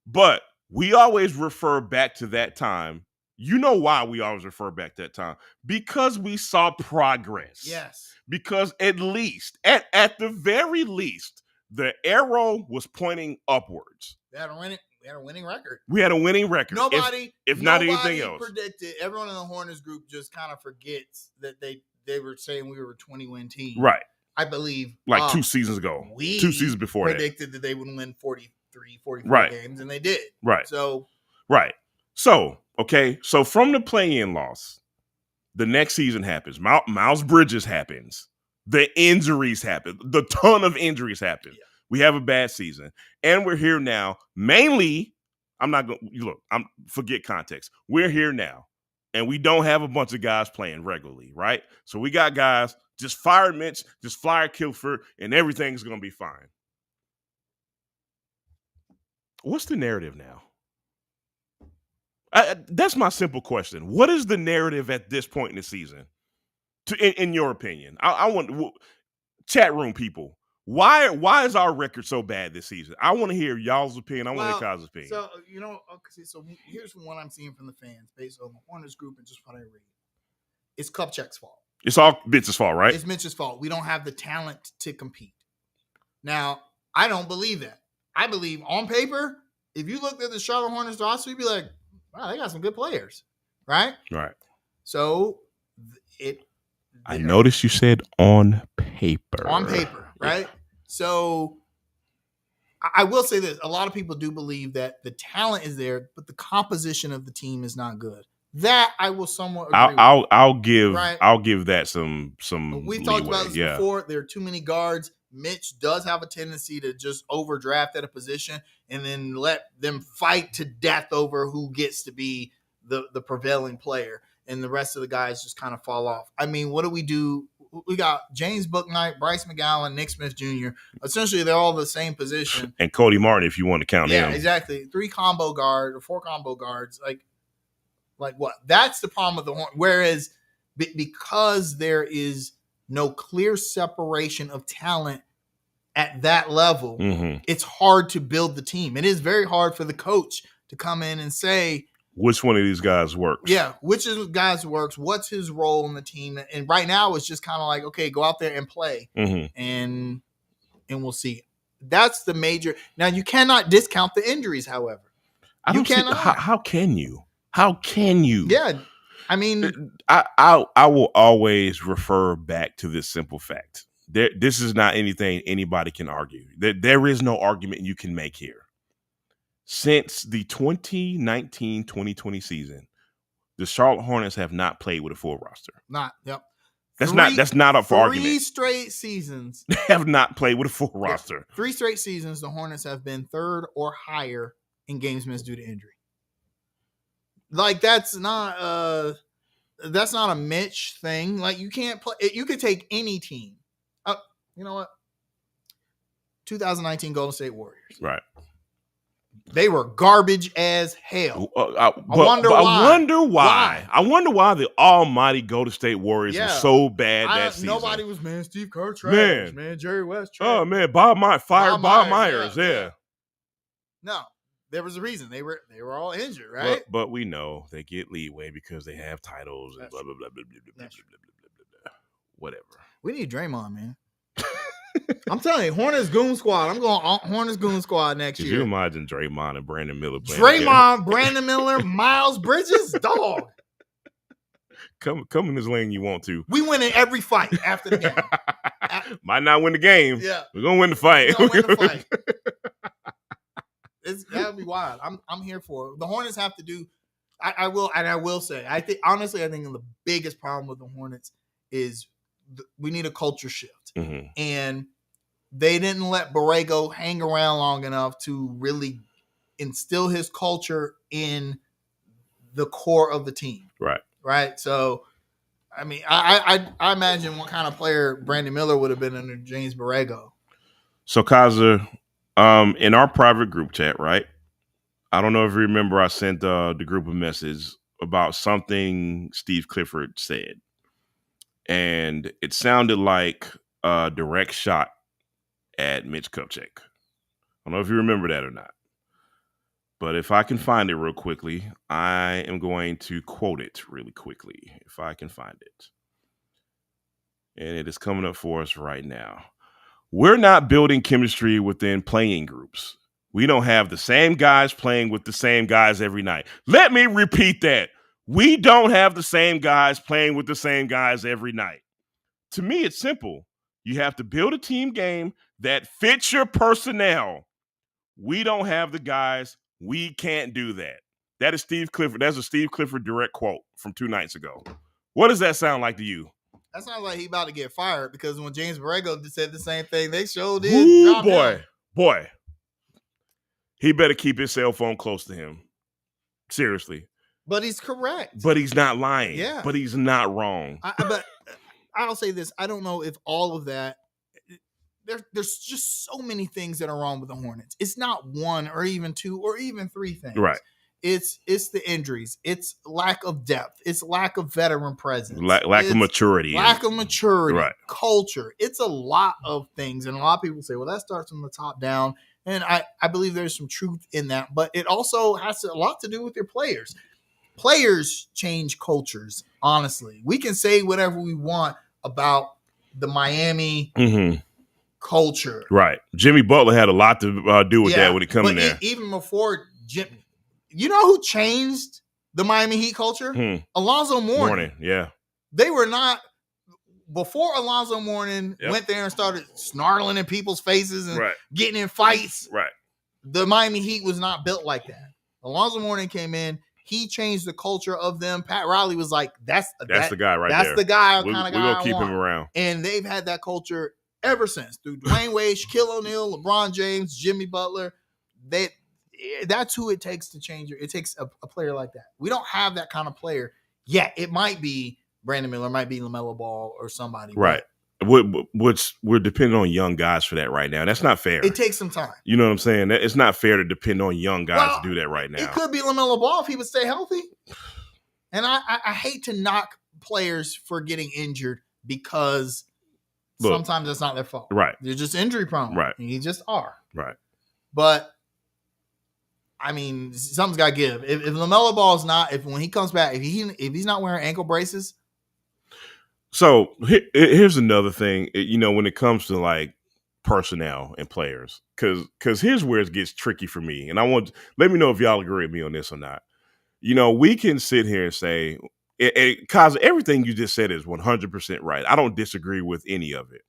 But we always refer back to that time. You know why we always refer back to that time? Because we saw progress. Yes. Because at the very least, the arrow was pointing upwards. We had a winning record. We had a winning record. Nobody, if not anything else, predicted. Everyone in the Hornets group just kind of forgets that they were saying we were a 20-win team. Right. I believe 2 seasons ago. 2 seasons before predicted that they would win 43, 44 games, and they did. Right. So from the play-in loss, the next season happens. Miles Bridges happens. The injuries happen. The ton of injuries happen. Yeah. We have a bad season. And we're here now. Mainly, forget context. We're here now. And we don't have a bunch of guys playing regularly, right? So we got guys, just fire Mitch, just fire Kilford, and everything's going to be fine. What's the narrative now? That's my simple question. What is the narrative at this point in the season? In your opinion, I want chat room people. Why is our record so bad this season? I want to hear y'all's opinion. I want to hear Kyle's opinion. So here's what I'm seeing from the fans based on the Hornets group and just what I read. It's Kupchak's fault. It's all Mitch's fault, right? It's Mitch's fault. We don't have the talent to compete. Now, I don't believe that. I believe on paper, if you looked at the Charlotte Hornets roster, you'd be like, wow, they got some good players, right? Right. So I noticed you said on paper. On paper, right? So I will say this. A lot of people do believe that the talent is there, but the composition of the team is not good. That I will somewhat agree I'll give that some We've leeway. talked about this before. There are too many guards. Mitch does have a tendency to just overdraft at a position and then let them fight to death over who gets to be the prevailing player, and the rest of the guys just kind of fall off. I mean, what do? We got James Bouknight, Bryce McGowan, Nick Smith Jr. Essentially, they're all the same position. And Cody Martin, if you want to count him. Yeah, exactly. 4 combo guards. Like what? That's the problem with the Hornets. Whereas because there is no clear separation of talent at that level, it's hard to build the team. It is very hard for the coach to come in and say, which one of these guys works? Yeah, which of the guys works? What's his role in the team? And right now, it's just kind of like, okay, go out there and play, and we'll see. That's the major. Now, you cannot discount the injuries, however. How can you? How can you? Yeah, I mean, I will always refer back to this simple fact. This is not anything anybody can argue. There is no argument you can make here. Since the 2019-2020 season, the Charlotte Hornets have not played with a full roster. That's not up for argument. 3 straight seasons. They have not played with a full roster. 3 straight seasons, the Hornets have been 3rd or higher in games missed due to injury. Like, that's not a Mitch thing. Like, you can't play. You could take any team. You know what? 2019 Golden State Warriors. Right. They were garbage as hell. I wonder why. I wonder why the almighty Golden State Warriors were so bad that season. Nobody was, Steve Kerr trash, man. Jerry West trash. Oh, man, Bob Myers. Yeah. No, there was a reason. They were all injured, right? But we know they get leeway because they have titles and blah, blah, blah, blah, blah, blah, blah, blah, blah. Whatever. We need Draymond, man. I'm telling you, Hornets Goon Squad. I'm going Hornets Goon Squad next year. Could you imagine Draymond and Brandon Miller playing Draymond, Brandon Miller, Miles Bridges, dog. Come in this lane you want to. We win in every fight after the game. Might not win the game. Yeah. We're going to win the fight. That'll be wild. I'm here for it. The Hornets have to do I will say, I think the biggest problem with the Hornets is we need a culture shift. And they didn't let Borrego hang around long enough to really instill his culture in the core of the team. Right. So, I mean, I imagine what kind of player Brandon Miller would have been under James Borrego. So, Kaza, in our private group chat, right? I don't know if you remember, I sent the group a message about something Steve Clifford said. And it sounded like a direct shot at Mitch Kupchak. I don't know if you remember that or not. But if I can find it real quickly, I am going to quote it really quickly, if I can find it. And it is coming up for us right now. We're not building chemistry within playing groups. We don't have the same guys playing with the same guys every night. Let me repeat that. We don't have the same guys playing with the same guys every night. To me, it's simple. You have to build a team game that fits your personnel. We don't have the guys. We can't do that. That is Steve Clifford. That's a Steve Clifford direct quote from 2 nights ago. What does that sound like to you? That sounds like he about to get fired, because when James Borrego said the same thing, they showed it. Ooh, boy. He better keep his cell phone close to him. Seriously. But he's correct. But he's not lying. Yeah. But he's not wrong. But I'll say this. I don't know if all of that. There's just so many things that are wrong with the Hornets. It's not 1 or even 2 or even 3 things. Right. It's the injuries. It's lack of depth. It's lack of veteran presence. Lack of maturity. Lack of maturity. Right. Culture. It's a lot of things. And a lot of people say, well, that starts from the top down. And I believe there's some truth in that. But it also has a lot to do with your players. Players change cultures, honestly. We can say whatever we want about the Miami culture. Right. Jimmy Butler had a lot to do with that when he come in there. Even before Jimmy, you know who changed the Miami Heat culture? Alonzo Mourning. Yeah. They were not, before Alonzo Mourning went there and started snarling in people's faces and getting in fights. Right. The Miami Heat was not built like that. Alonzo Mourning came in. He changed the culture of them. Pat Riley was like, that's the guy right there. That's the guy. We're going to keep him around. And they've had that culture ever since through Dwayne Wade, Shaquille O'Neal, LeBron James, Jimmy Butler. That's who it takes to change it. It takes a player like that. We don't have that kind of player yet. It might be Brandon Miller, might be LaMelo Ball or somebody. Right. We're depending on young guys for that right now. That's not fair. It takes some time. You know what I'm saying? It's not fair to depend on young guys to do that right now. It could be LaMelo Ball if he would stay healthy. And I hate to knock players for getting injured because sometimes that's not their fault. Right. They're just injury prone. Right. You just are. Right. But I mean, something's got to give. If LaMelo Ball is not, when he comes back, if he's not wearing ankle braces. So here's another thing, when it comes to like personnel and players, because here's where it gets tricky for me. And let me know if y'all agree with me on this or not. We can sit here and say, because everything you just said is 100% right. I don't disagree with any of it.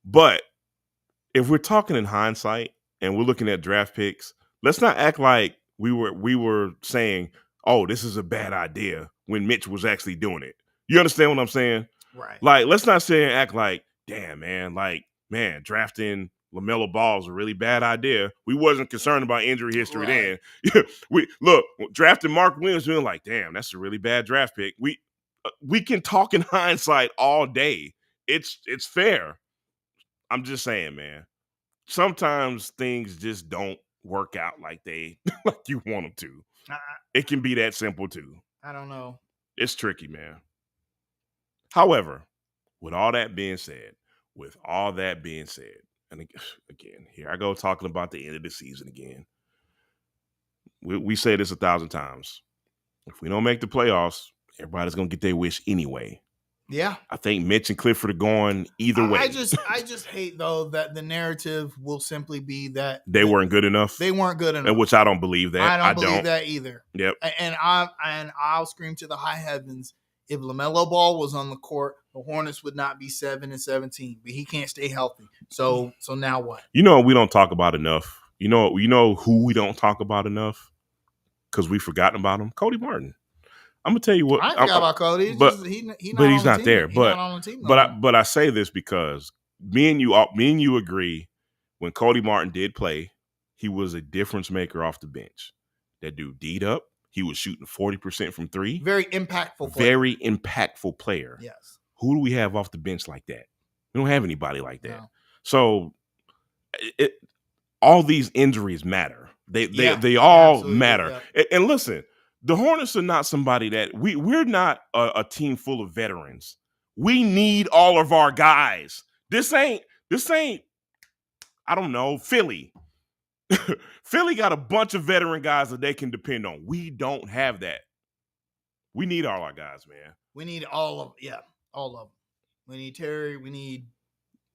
But if we're talking in hindsight and we're looking at draft picks, let's not act like we were saying, oh, this is a bad idea when Mitch was actually doing it. You understand what I'm saying? Right. Like, let's not say and act like, damn, man, drafting LaMelo Ball is a really bad idea. We wasn't concerned about injury history then. Drafting Mark Williams, we were like, damn, that's a really bad draft pick. We can talk in hindsight all day. It's fair. I'm just saying, man. Sometimes things just don't work out like like you want them to. It can be that simple too. I don't know. It's tricky, man. However, with all that being said, and again, here I go talking about the end of the season again. We say this 1,000 times. If we don't make the playoffs, everybody's going to get their wish anyway. Yeah. I think Mitch and Clifford are going either way. I just hate, though, that the narrative will simply be that they weren't good enough. They weren't good enough. And which I don't believe that. I don't believe that either. Yep. And I'll scream to the high heavens. If LaMelo Ball was on the court, the Hornets would not be 7-17, but he can't stay healthy. So now what? We don't talk about enough. You know who we don't talk about enough because we've forgotten about him? Cody Martin. I'm gonna tell you what. I forgot about Cody, but he's not there. But I say this because me and you agree. When Cody Martin did play, he was a difference maker off the bench. That dude D'd up. He was shooting 40% from three. Very impactful player. Very impactful player. Yes. Who do we have off the bench like that? We don't have anybody like that. No. So all these injuries matter. They all matter. Yeah. And listen, the Hornets are not somebody that we're not a team full of veterans. We need all of our guys. This ain't I don't know, Philly. Philly got a bunch of veteran guys that they can depend on. We don't have that. We need all our guys, man. We need all of them. We need Terry. We need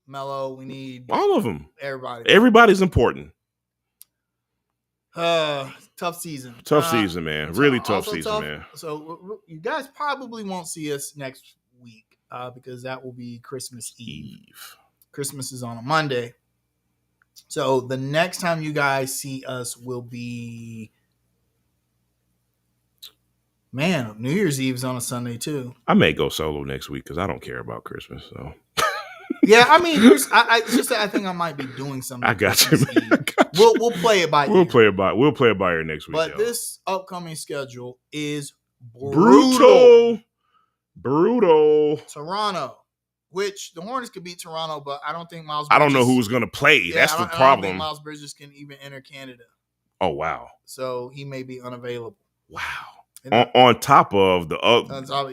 Melo. We need all of them. Everybody. Everybody's important. Tough season. Tough season, man. Really tough season, man. So you guys probably won't see us next week because that will be Christmas Eve. Christmas is on a Monday. So the next time you guys see us will be, man, New Year's Eve is on a Sunday too. I may go solo next week because I don't care about Christmas. So yeah, I mean, I think I might be doing something. I got you. We'll play it by ear. We'll play it by ear next week. But this upcoming schedule is brutal. Toronto. Which the Hornets could beat Toronto, but I don't think Miles Bridges. I don't know who's going to play. Yeah, that's the problem. I don't think Miles Bridges can even enter Canada. Oh, wow. So he may be unavailable. Wow. On top of the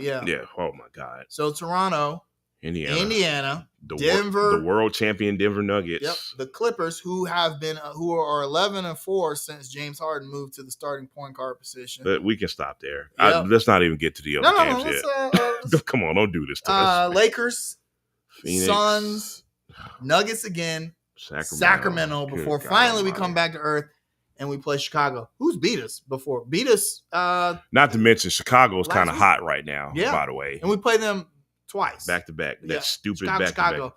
yeah. Yeah. Oh, my God. So Toronto, Indiana, Denver. The world champion Denver Nuggets. Yep. The Clippers, who are 11-4 since James Harden moved to the starting point guard position. But we can stop there. Yep. Let's not even get to the other games yet. Come on, don't do this to us. Lakers. Phoenix, Suns, Nuggets again, Sacramento before finally we come back to earth and we play Chicago. Who's beat us before? Not to mention Chicago's kind of hot right now, by the way. And we play them twice. Back to back. That stupid Chicago.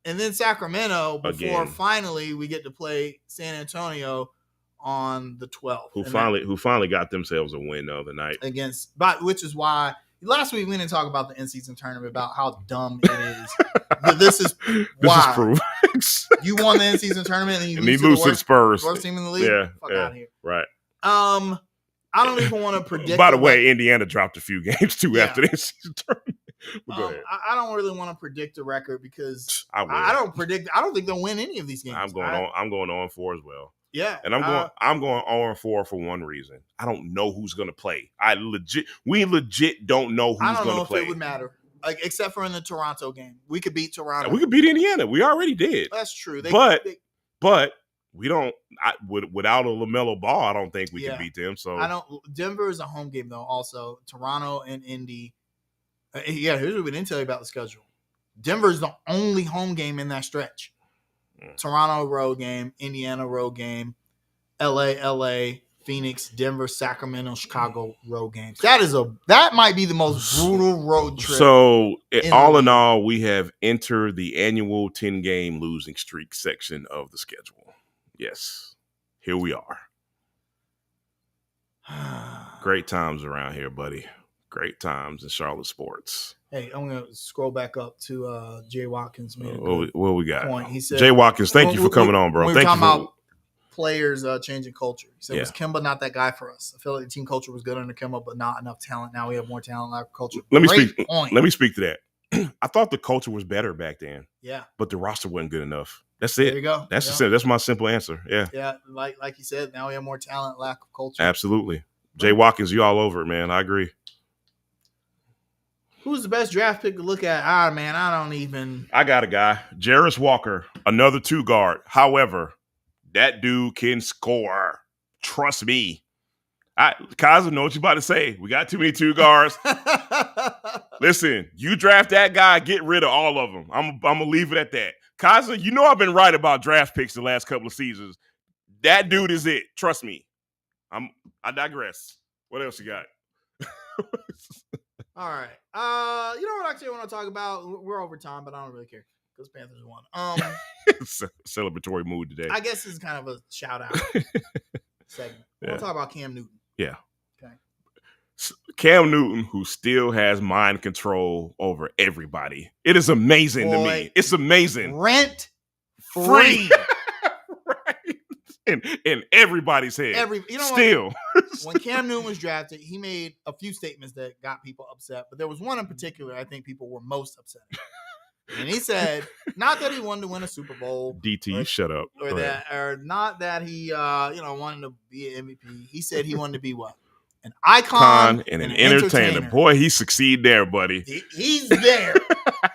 And then Sacramento before finally we get to play San Antonio on the 12th. Who finally got themselves a win the other night. Which is why last week we didn't talk about the in-season tournament, about how dumb it is. This is proof. You won the in-season tournament and you lose to the Spurs. Worst team in the league? Yeah. Fuck out of here. Right. I don't even want to predict. By the way, Indiana dropped a few games too after the in-season tournament. Go ahead. I don't really want to predict the record because I don't think they'll win any of these games. I'm going 0-4 as well. Yeah, and I'm going 0-4 for one reason. I don't know who's going to play. We legit don't know who's going to play. I don't know if it would matter, like except for in the Toronto game. We could beat Toronto. We could beat Indiana. We already did. That's true. But we don't. Without a LaMelo Ball, I don't think we can beat them. So I don't. Denver is a home game though. Also, Toronto and Indy. Here's what we didn't tell you about the schedule. Denver is the only home game in that stretch. Toronto road game, Indiana road game, LA, Phoenix, Denver, Sacramento, Chicago road games. That might be the most brutal road trip. So all in all, we have entered the annual 10-game losing streak section of the schedule. Yes, here we are. Great times around here, buddy. Great times in Charlotte sports. Hey, I'm going to scroll back up to Jay Watkins. What we got? Point. He said, Jay Watkins, thank you for coming on, bro. We're Thank talking you about players changing culture. He said, was Kemba not that guy for us? I feel like the team culture was good under Kemba, but not enough talent. Now we have more talent in our culture. Let me speak to that. I thought the culture was better back then. Yeah. But the roster wasn't good enough. That's it. There you go. That's my simple answer. Yeah. Yeah. Like you said, now we have more talent, lack of culture. Absolutely. Jay Watkins, you all over it, man. I agree. Who's the best draft pick to look at? Man, I don't even. I got a guy. Jarris Walker, another 2-guard. However, that dude can score. Trust me. Kaiser, know what you about to say. We got too many 2-guards. Listen, you draft that guy, get rid of all of them. I'm going to leave it at that. Kaiser, you know I've been right about draft picks the last couple of seasons. That dude is it. Trust me. I digress. What else you got? All right. You know what actually I want to talk about? We're over time, but I don't really care because Panthers won. Celebratory mood today. I guess it's kind of a shout out segment. I want to talk about Cam Newton. Yeah. Okay. Cam Newton, who still has mind control over everybody. It is amazing to me. It's amazing. Rent free. Right. In everybody's head. When Cam Newton was drafted, he made a few statements that got people upset, but there was one in particular I think people were most upset. And he said, not that he wanted to win a Super Bowl. DT, shut up. Or not that he wanted to be an MVP. He said he wanted to be what? An icon and an entertainer. Boy, he succeeded there, buddy. He's there.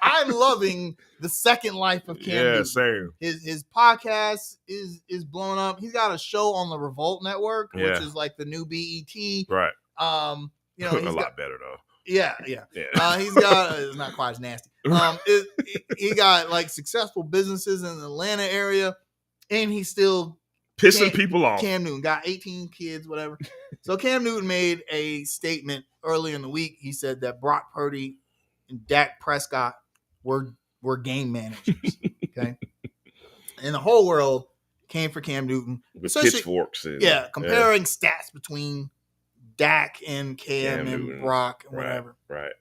I'm loving the second life of Cam Newton. Same. His podcast is blowing up. He's got a show on the Revolt Network, which is like the new BET. Right. He's a lot better though. Yeah. He's got it's not quite as nasty. He got like successful businesses in the Atlanta area, and he's still pissing people off. Cam Newton got 18 kids, whatever. So Cam Newton made a statement earlier in the week. He said that Brock Purdy and Dak Prescott were game managers. Okay, and the whole world came for Cam Newton with pitchforks. Comparing stats between Dak and Cam and Brock and whatever. Right.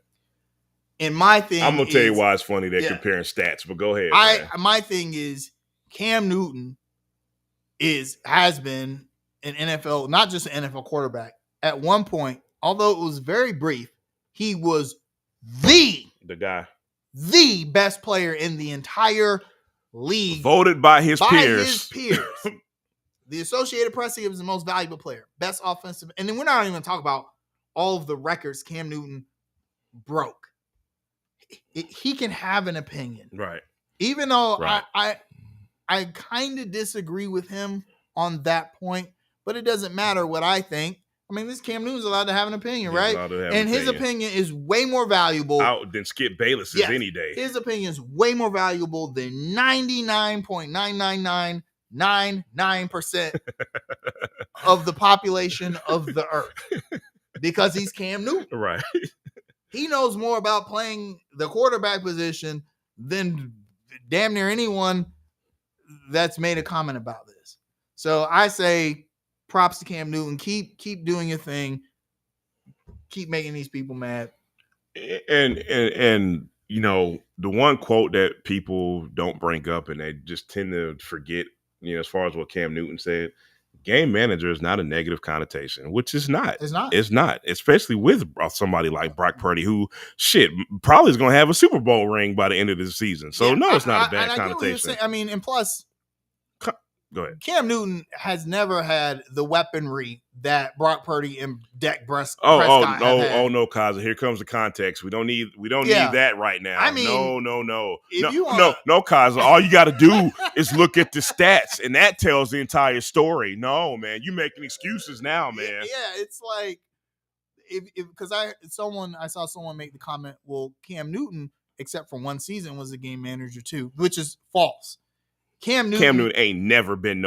And my thing, I'm gonna tell you why it's funny they're comparing stats, but go ahead. My thing is Cam Newton has been an NFL, not just an NFL quarterback. At one point, although it was very brief, he was the best player in the entire league, voted by his peers. The Associated Press said he was the most valuable player, best offensive, and then we're not even going to talk about all of the records Cam Newton broke. He can have an opinion, right? Even though I kind of disagree with him on that point, but it doesn't matter what I think. I mean, this Cam Newton's allowed to have an opinion, right? And his opinion is way more valuable than Skip Bayless's any day. His opinion is way more valuable than 99.99999% of the population of the earth because he's Cam Newton. Right. He knows more about playing the quarterback position than damn near anyone that's made a comment about this. So I say props to Cam Newton. Keep doing your thing. Keep making these people mad. And you know, the one quote that people don't bring up and they just tend to forget, you know, as far as what Cam Newton said, game manager is not a negative connotation, which is not. It's not. It's not, especially with somebody like Brock Purdy, who probably is going to have a Super Bowl ring by the end of the season. So no, it's not a bad connotation. I mean, and plus, go ahead. Cam Newton has never had the weaponry that Brock Purdy and Dak Prescott have had. Oh no, Kaza. Here comes the context. We don't need that right now. I mean, no, Kaza. All you got to do is look at the stats, and that tells the entire story. No, man, you making excuses now, man. Yeah, it's like because I saw someone make the comment. Well, Cam Newton, except for one season, was a game manager too, which is false. Cam Newton ain't never been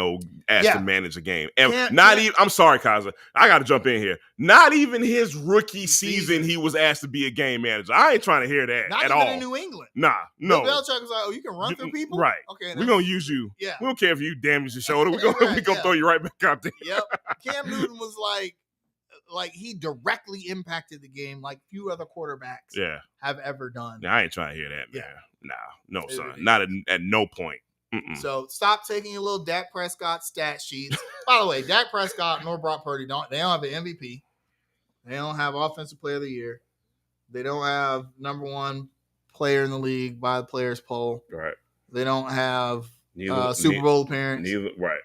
asked to manage a game. I'm sorry, Kaza. I got to jump in here. Not even his rookie season he was asked to be a game manager. I ain't trying to hear that at all. Not even in New England. Nah, no. Bill Belichick was like, "Oh, you can run through people, right? Okay, we're gonna use you. Yeah, we don't care if you damage your shoulder. We're gonna throw you right back out there." Yep. Cam Newton was like he directly impacted the game like few other quarterbacks have ever done. Nah, I ain't trying to hear that, man. Yeah. No, son. Not at no point. Mm-mm. So stop taking your little Dak Prescott stat sheets. By the way, Dak Prescott nor Brock Purdy don't have an MVP. They don't have Offensive Player of the Year. They don't have number one player in the league by the players poll. Right. They don't have Super Bowl appearance. Right.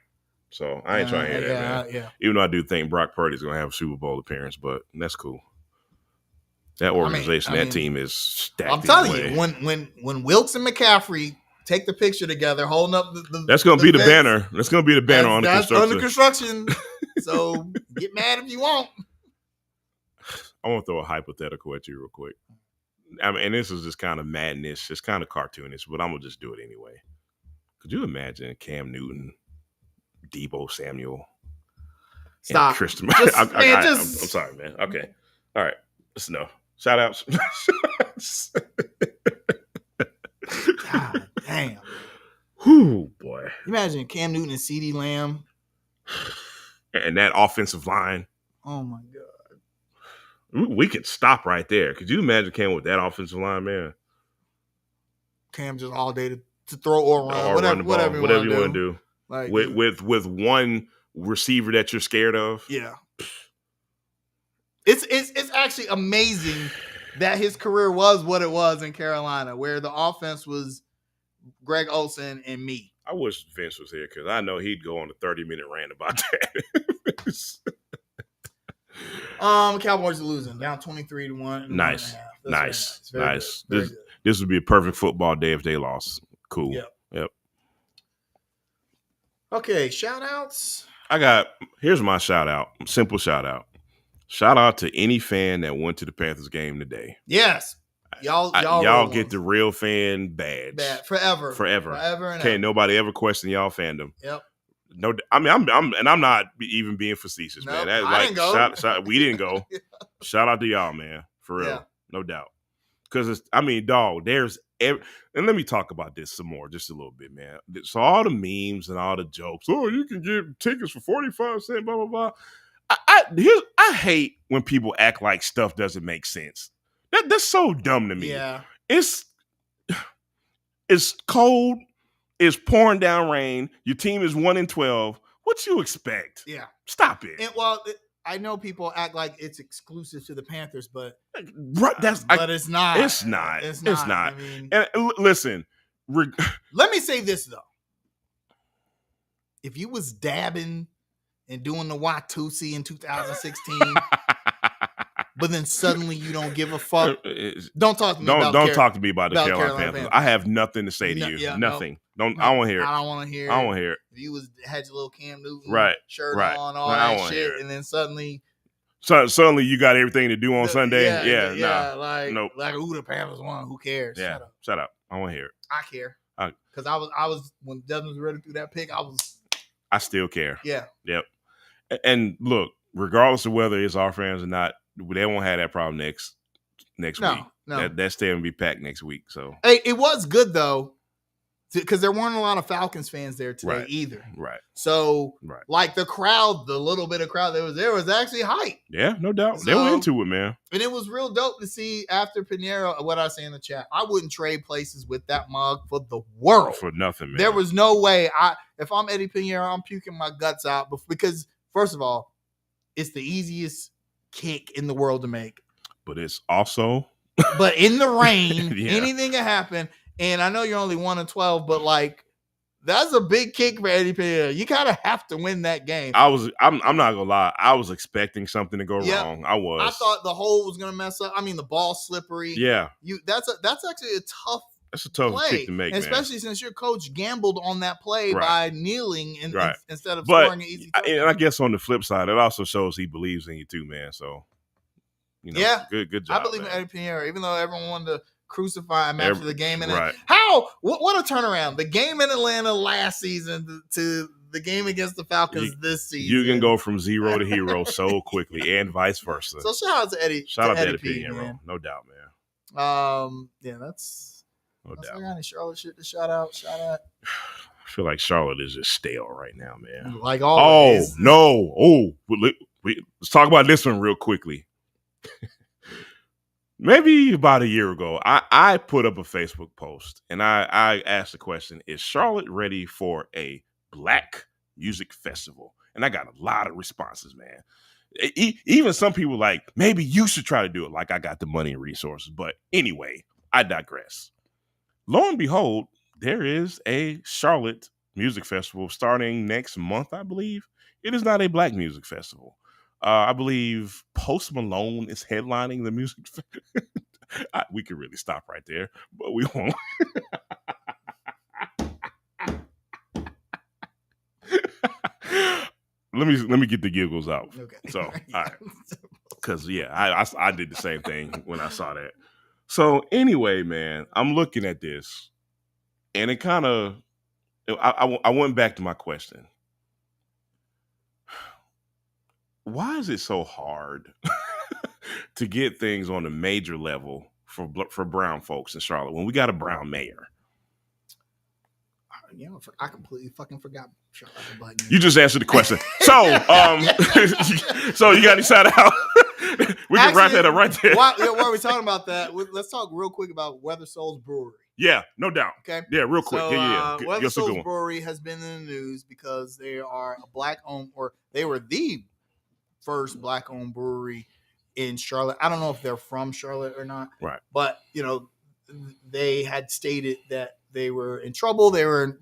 So I ain't trying to hear that, man. Yeah. Even though I do think Brock Purdy's going to have a Super Bowl appearance, but that's cool. That organization, that team is stacked. I'm telling you, when Wilkes and McCaffrey take the picture together, holding up that's going to be the banner. That's going to be the banner on the construction. Under construction. So get mad if you want. I want to throw a hypothetical at you real quick. I mean, and this is just kind of madness. It's kind of cartoonish, but I'm going to just do it anyway. Could you imagine Cam Newton, Deebo Samuel, Stop. And Christian? I'm sorry, man. Okay. All right. That's enough. Shout outs. God damn. Whew, boy. Imagine Cam Newton and CeeDee Lamb. And that offensive line. Oh, my God. We could stop right there. Could you imagine Cam with that offensive line, man? Cam just all day to throw or run. Whatever you want to do. Like, with one receiver that you're scared of. Yeah. It's actually amazing that his career was what it was in Carolina, where the offense was Greg Olsen and me. I wish Vince was here because I know he'd go on a 30-minute rant about that. Cowboys are losing, down 23-1. Nice. This would be a perfect football day if they lost. Cool. Yep. Okay, shout outs. Here's my shout out. Simple shout out. Shout out to any fan that went to the Panthers game today. Yes. Y'all get the real fan badge. Forever. Can't nobody ever question y'all fandom. Yep. No, I mean I'm not even being facetious, man. That's I didn't go. We didn't go. Yeah. Shout out to y'all, man. For real. Yeah. No doubt. Because there's and let me talk about this some more, just a little bit, man. So all the memes and all the jokes, you can get tickets for 45 cents, blah, blah, blah. I hate when people act like stuff doesn't make sense. That's so dumb to me. Yeah. It's cold. It's pouring down rain. Your team is 1-12. What you expect? Yeah. Stop it. I know people act like it's exclusive to the Panthers, but it's not. It's not. I mean, and listen. Let me say this though: if you was dabbing and doing the Watusi in 2016, but then suddenly you don't give a fuck, don't talk to me. Don't talk to me about the Carolina Panthers. I have nothing to say to you. Yeah, nothing. I don't want to hear it. I don't want to hear it. I don't want to hear it. If you had your little Cam Newton shirt on, all that shit, and then suddenly you got everything to do on Sunday. Like the Panthers won. Who cares? Yeah, shut up. I want to hear it. I care because I was when Desmond was ready through that pick. I still care. Yeah. Yep. And look, regardless of whether it's our fans or not, they won't have that problem next week. No. That stadium will be packed next week. So hey, it was good though because there weren't a lot of Falcons fans there today either. Right. So, like the crowd, the little bit of crowd that was there was actually hype. Yeah, no doubt. So, they were into it, man. And it was real dope to see after Pinheiro, what I say in the chat. I wouldn't trade places with that mug for the world. For nothing, man. There was no way. If I'm Eddie Pinheiro, I'm puking my guts out because, first of all, it's the easiest kick in the world to make. But it's also... But in the rain, anything can happen. And I know you're only 1-12, but like that's a big kick for Eddie Pinheiro. You kind of have to win that game. I'm not gonna lie. I was expecting something to go wrong. I thought the hole was gonna mess up. I mean, the ball's slippery. Yeah. That's actually a tough. That's a tough play, kick to make, and especially since your coach gambled on that play by kneeling instead of scoring an easy. And I guess on the flip side, it also shows he believes in you too, man. So, good job. I believe in Eddie Pinheiro, even though everyone wanted to crucify him after the game. And right. How? What a turnaround! The game in Atlanta last season to the game against the Falcons this season. You can go from zero to hero so quickly, and vice versa. So shout out to Eddie. Shout out to Eddie Pinheiro, no doubt, man. Yeah, that's no doubt. I got any Charlotte shit to shout out. I feel like Charlotte is just stale right now, man. Like always. Let's talk about this one real quickly. Maybe about a year ago, I put up a Facebook post and I asked the question, is Charlotte ready for a Black music festival? And I got a lot of responses, man. Even some people like, maybe you should try to do it. Like I got the money and resources. But anyway, I digress. Lo and behold, there is a Charlotte music festival starting next month, I believe. It is not a Black music festival. I believe Post Malone is headlining the music. We could really stop right there, but we won't. Let me get the giggles out. Okay. So, all right. Because I did the same thing when I saw that. So anyway, man, I'm looking at this, and it kind of I went back to my question. Why is it so hard to get things on a major level for brown folks in Charlotte when we got a brown mayor? I completely fucking forgot. You just answered the question. So, so you got any shout out? We can wrap that up right there. While we're talking about that, let's talk real quick about Weather Souls Brewery. Yeah, no doubt. Okay. Yeah, real quick. So, Weather Souls Brewery has been in the news because they are a Black-owned, or they were the first Black-owned brewery in Charlotte. I don't know if they're from Charlotte or not. Right. But, they had stated that they were in trouble. They were,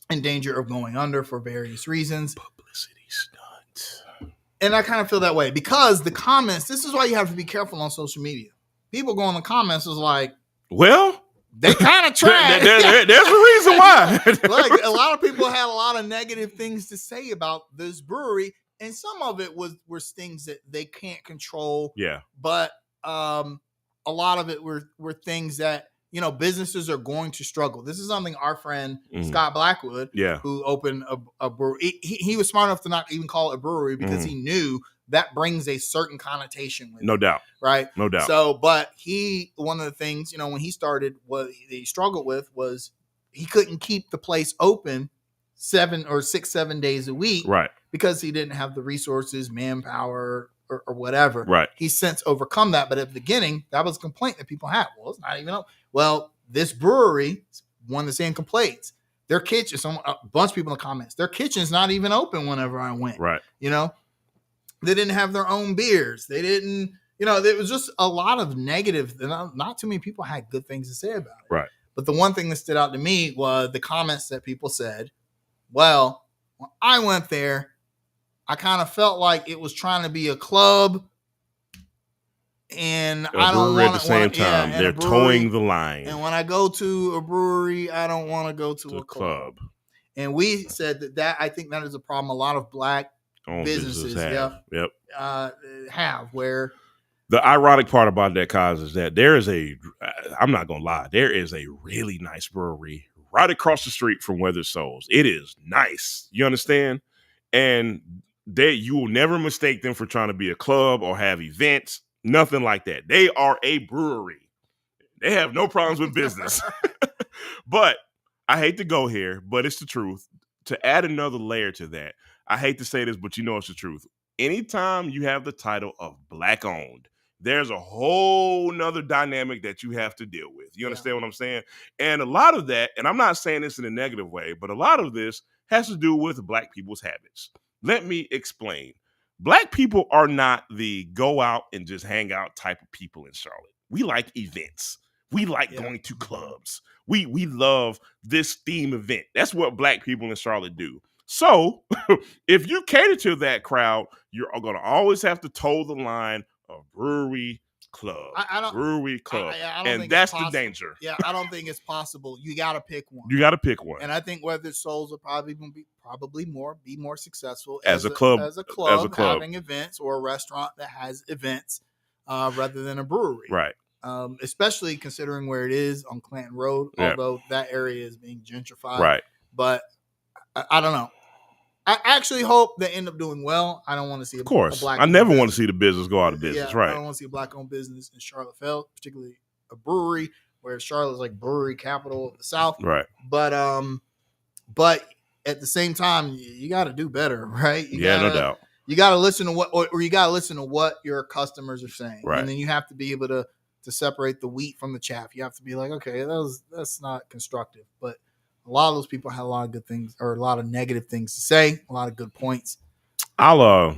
in danger of going under for various reasons. Publicity stunt. And I kind of feel that way because the comments, this is why you have to be careful on social media. People go in the comments is like, well, they kind of tried. There's a reason why. Like a lot of people had a lot of negative things to say about this brewery. And some of it was things that they can't control. Yeah. But a lot of it were things that, businesses are going to struggle. This is something our friend Scott Blackwood, who opened a brewery. He was smart enough to not even call it a brewery because he knew that brings a certain connotation with it. No doubt. Right? No doubt. So, but one of the things, when he started, what he struggled with was he couldn't keep the place open 7 days a week. Right. Because he didn't have the resources, manpower, or whatever. Right. He's since overcome that. But at the beginning, that was a complaint that people had. Well, it's not even open. Well, this brewery, one of the same complaints. Their kitchen, a bunch of people in the comments, their kitchen's not even open whenever I went. Right. They didn't have their own beers. They didn't, there was just a lot of negative. Not too many people had good things to say about it. Right. But the one thing that stood out to me was the comments that people said, well, when I went there, I kind of felt like it was trying to be a club. And I don't want at the same time. They're towing the line. And when I go to a brewery, I don't want to go to a club. And we said that I think that is a problem a lot of Black businesses have. Where the ironic part about that, Kaz, is that there is I'm not going to lie, there is a really nice brewery right across the street from Weather Souls. It is nice. You understand? And you will never mistake them for trying to be a club or have events. Nothing like that. They are a brewery. They have no problems with business. But I hate to go here, but it's the truth. To add another layer to that, I hate to say this, but you know it's the truth. Anytime you have the title of black owned, there's a whole nother dynamic that you have to deal with. You understand what I'm saying? And a lot of that, and I'm not saying this in a negative way, but a lot of this has to do with black people's habits. Let me explain. Black people are not the go out and just hang out type of people in Charlotte. We like events. We like going to clubs. We love this theme event. That's what black people in Charlotte do. So if you cater to that crowd, you're going to always have to toe the line of brewery club. Brewery club. I don't and think that's it's the danger. Yeah, I don't think it's possible. You got to pick one. You got to pick one. And I think Weathered Souls will probably be more successful as a club having events, or a restaurant that has events rather than a brewery. Right. Especially considering where it is on Clanton Road, although that area is being gentrified. Right. But I don't know. I actually hope they end up doing well. I don't want to see a black. I never want to see the business go out of business. Right. I don't want to see a black-owned business in Charlotte fail, particularly a brewery, where Charlotte's like brewery capital of the South. Right. But at the same time, you got to do better, right? No doubt. You got to listen to what your customers are saying, right? And then you have to be able to separate the wheat from the chaff. You have to be like, okay, that's not constructive. But a lot of those people had a lot of good things, or a lot of negative things to say, a lot of good points. I've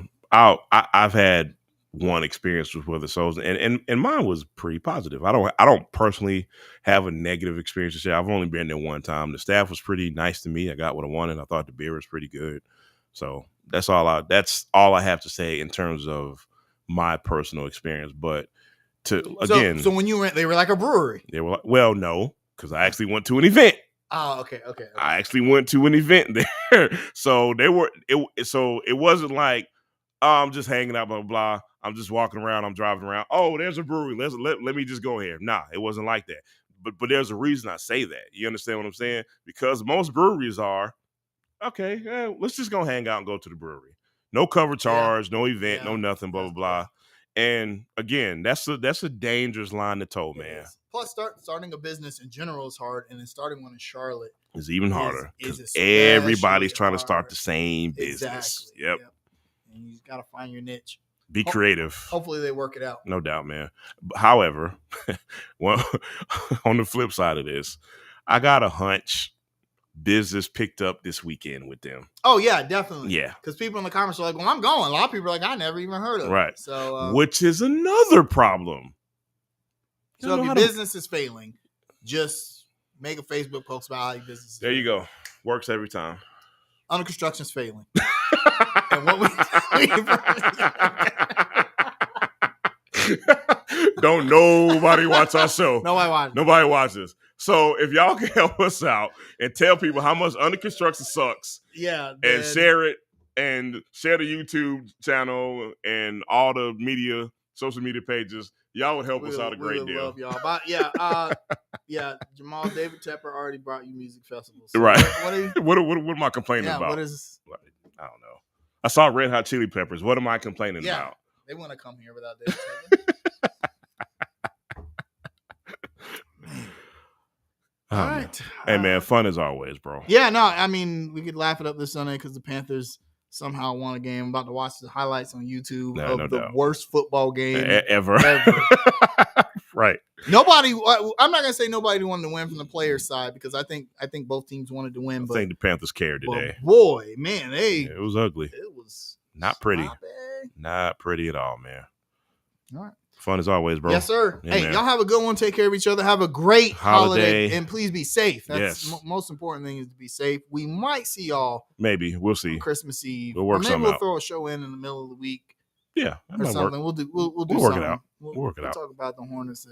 had one experience with Weathered Souls, and mine was pretty positive. I don't personally have a negative experience to share. I've only been there one time. The staff was pretty nice to me. I got what I wanted. I thought the beer was pretty good. So that's all I have to say in terms of my personal experience. But so when you went, they were like a brewery. They were like, well, no, because I actually went to an event. Oh, okay. I actually went to an event there. So it wasn't like, I'm just hanging out, blah, blah, blah. I'm just walking around. I'm driving around. Oh, there's a brewery. Let me just go here. Nah, it wasn't like that. But there's a reason I say that. You understand what I'm saying? Because most breweries are, okay, let's just go hang out and go to the brewery. No cover charge, no event, no nothing, blah, blah, blah. And again, that's a dangerous line to toe, man. Plus, starting a business in general is hard, and then starting one in Charlotte is even harder. Because everybody's trying to start the same business. Exactly. Yep. And you got to find your niche. Be creative. Hopefully they work it out. No doubt, man. However, on the flip side of this, I got a hunch business picked up this weekend with them. Oh, yeah, definitely. Yeah. Because people in the comments are like, well, I'm going. A lot of people are like, I never even heard of it. Right. So, which is another problem. So if your business is failing, just make a Facebook post about how your business is failing. You go. Works every time. Under construction is failing. And what don't nobody watch our show. Nobody watches. So if y'all can help us out and tell people how much under construction sucks, and share it, and share the YouTube channel and all the social media pages, y'all would help us out a great deal. Love y'all. But Jamal David Tepper already brought you music festivals. So right. What am I complaining about? What is? I don't know. I saw Red Hot Chili Peppers. What am I complaining about? They want to come here without David Tepper. All right. Hey, man, fun as always, bro. Yeah, no, I mean, we could laugh it up this Sunday because the Panthers somehow won a game. I'm about to watch the highlights on YouTube of the worst football game ever. Right. Nobody, I'm not going to say nobody wanted to win from the players' side because I think both teams wanted to win. I think the Panthers cared today. Boy, man, it was ugly. It was not pretty. Not pretty at all, man. All right. Fun as always, bro. Yes, sir. Yeah, hey, man. Y'all have a good one. Take care of each other. Have a great holiday. And please be safe. That's the most important thing is to be safe. We might see y'all. Maybe. We'll see. Christmas Eve. We'll work something out. Maybe we'll throw a show in the middle of the week. Yeah. Or something. We'll do work it out. We'll work it out. We'll talk about the Hornets.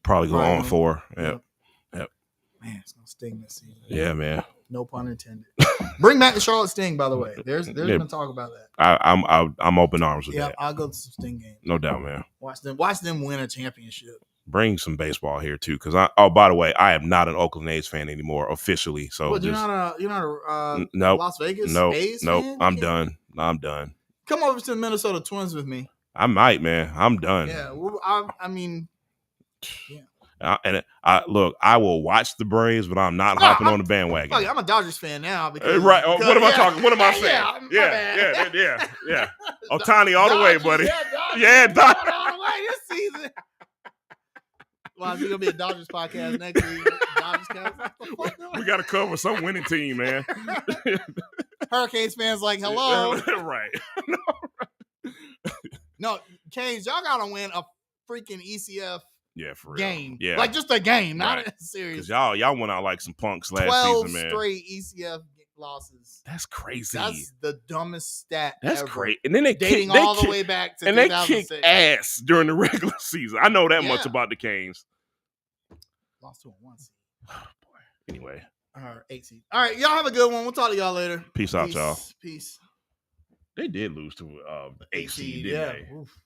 Probably go on 4. Yep. Man, it's going to sting this season. Yeah, man. No pun intended. Bring back the Charlotte Sting, by the way. There's been talk about that. I'm open arms with that. Yeah, I'll go to some Sting games. No doubt, man. Watch them win a championship. Bring some baseball here too, because by the way, I am not an Oakland A's fan anymore officially. So you're not a Las Vegas A's fan? I'm done. I'm done. Come over to the Minnesota Twins with me. I might, man. I'm done. Yeah, I mean, yeah. Look, I will watch the Braves, but I'm not hopping on the bandwagon. Fuck it, I'm a Dodgers fan now. Because, Right. What am I talking? What am I saying? Yeah. Otani all the way, buddy. Dodgers all the way this season. Well, it's gonna be a Dodgers podcast next week. Dodgers cast. We got to cover some winning team, man. Hurricanes fans like, hello. Right. No, Canes, y'all gotta win a freaking ECF for real. game. Yeah. Like just a game, not Right. a series. Because y'all went out like some punks last 12 season, man. straight ECF losses. That's crazy. That's the dumbest stat That's ever. great. And then Dating all the way back to 2006. they kicked ass during the regular season. I know that much about the Canes. Lost to a 1 seed. Oh, boy. Anyway. Or 8 seed. All right, y'all have a good one. We'll talk to y'all later. Peace out, y'all. Peace. They did lose to 8 seed, didn't they? Oof.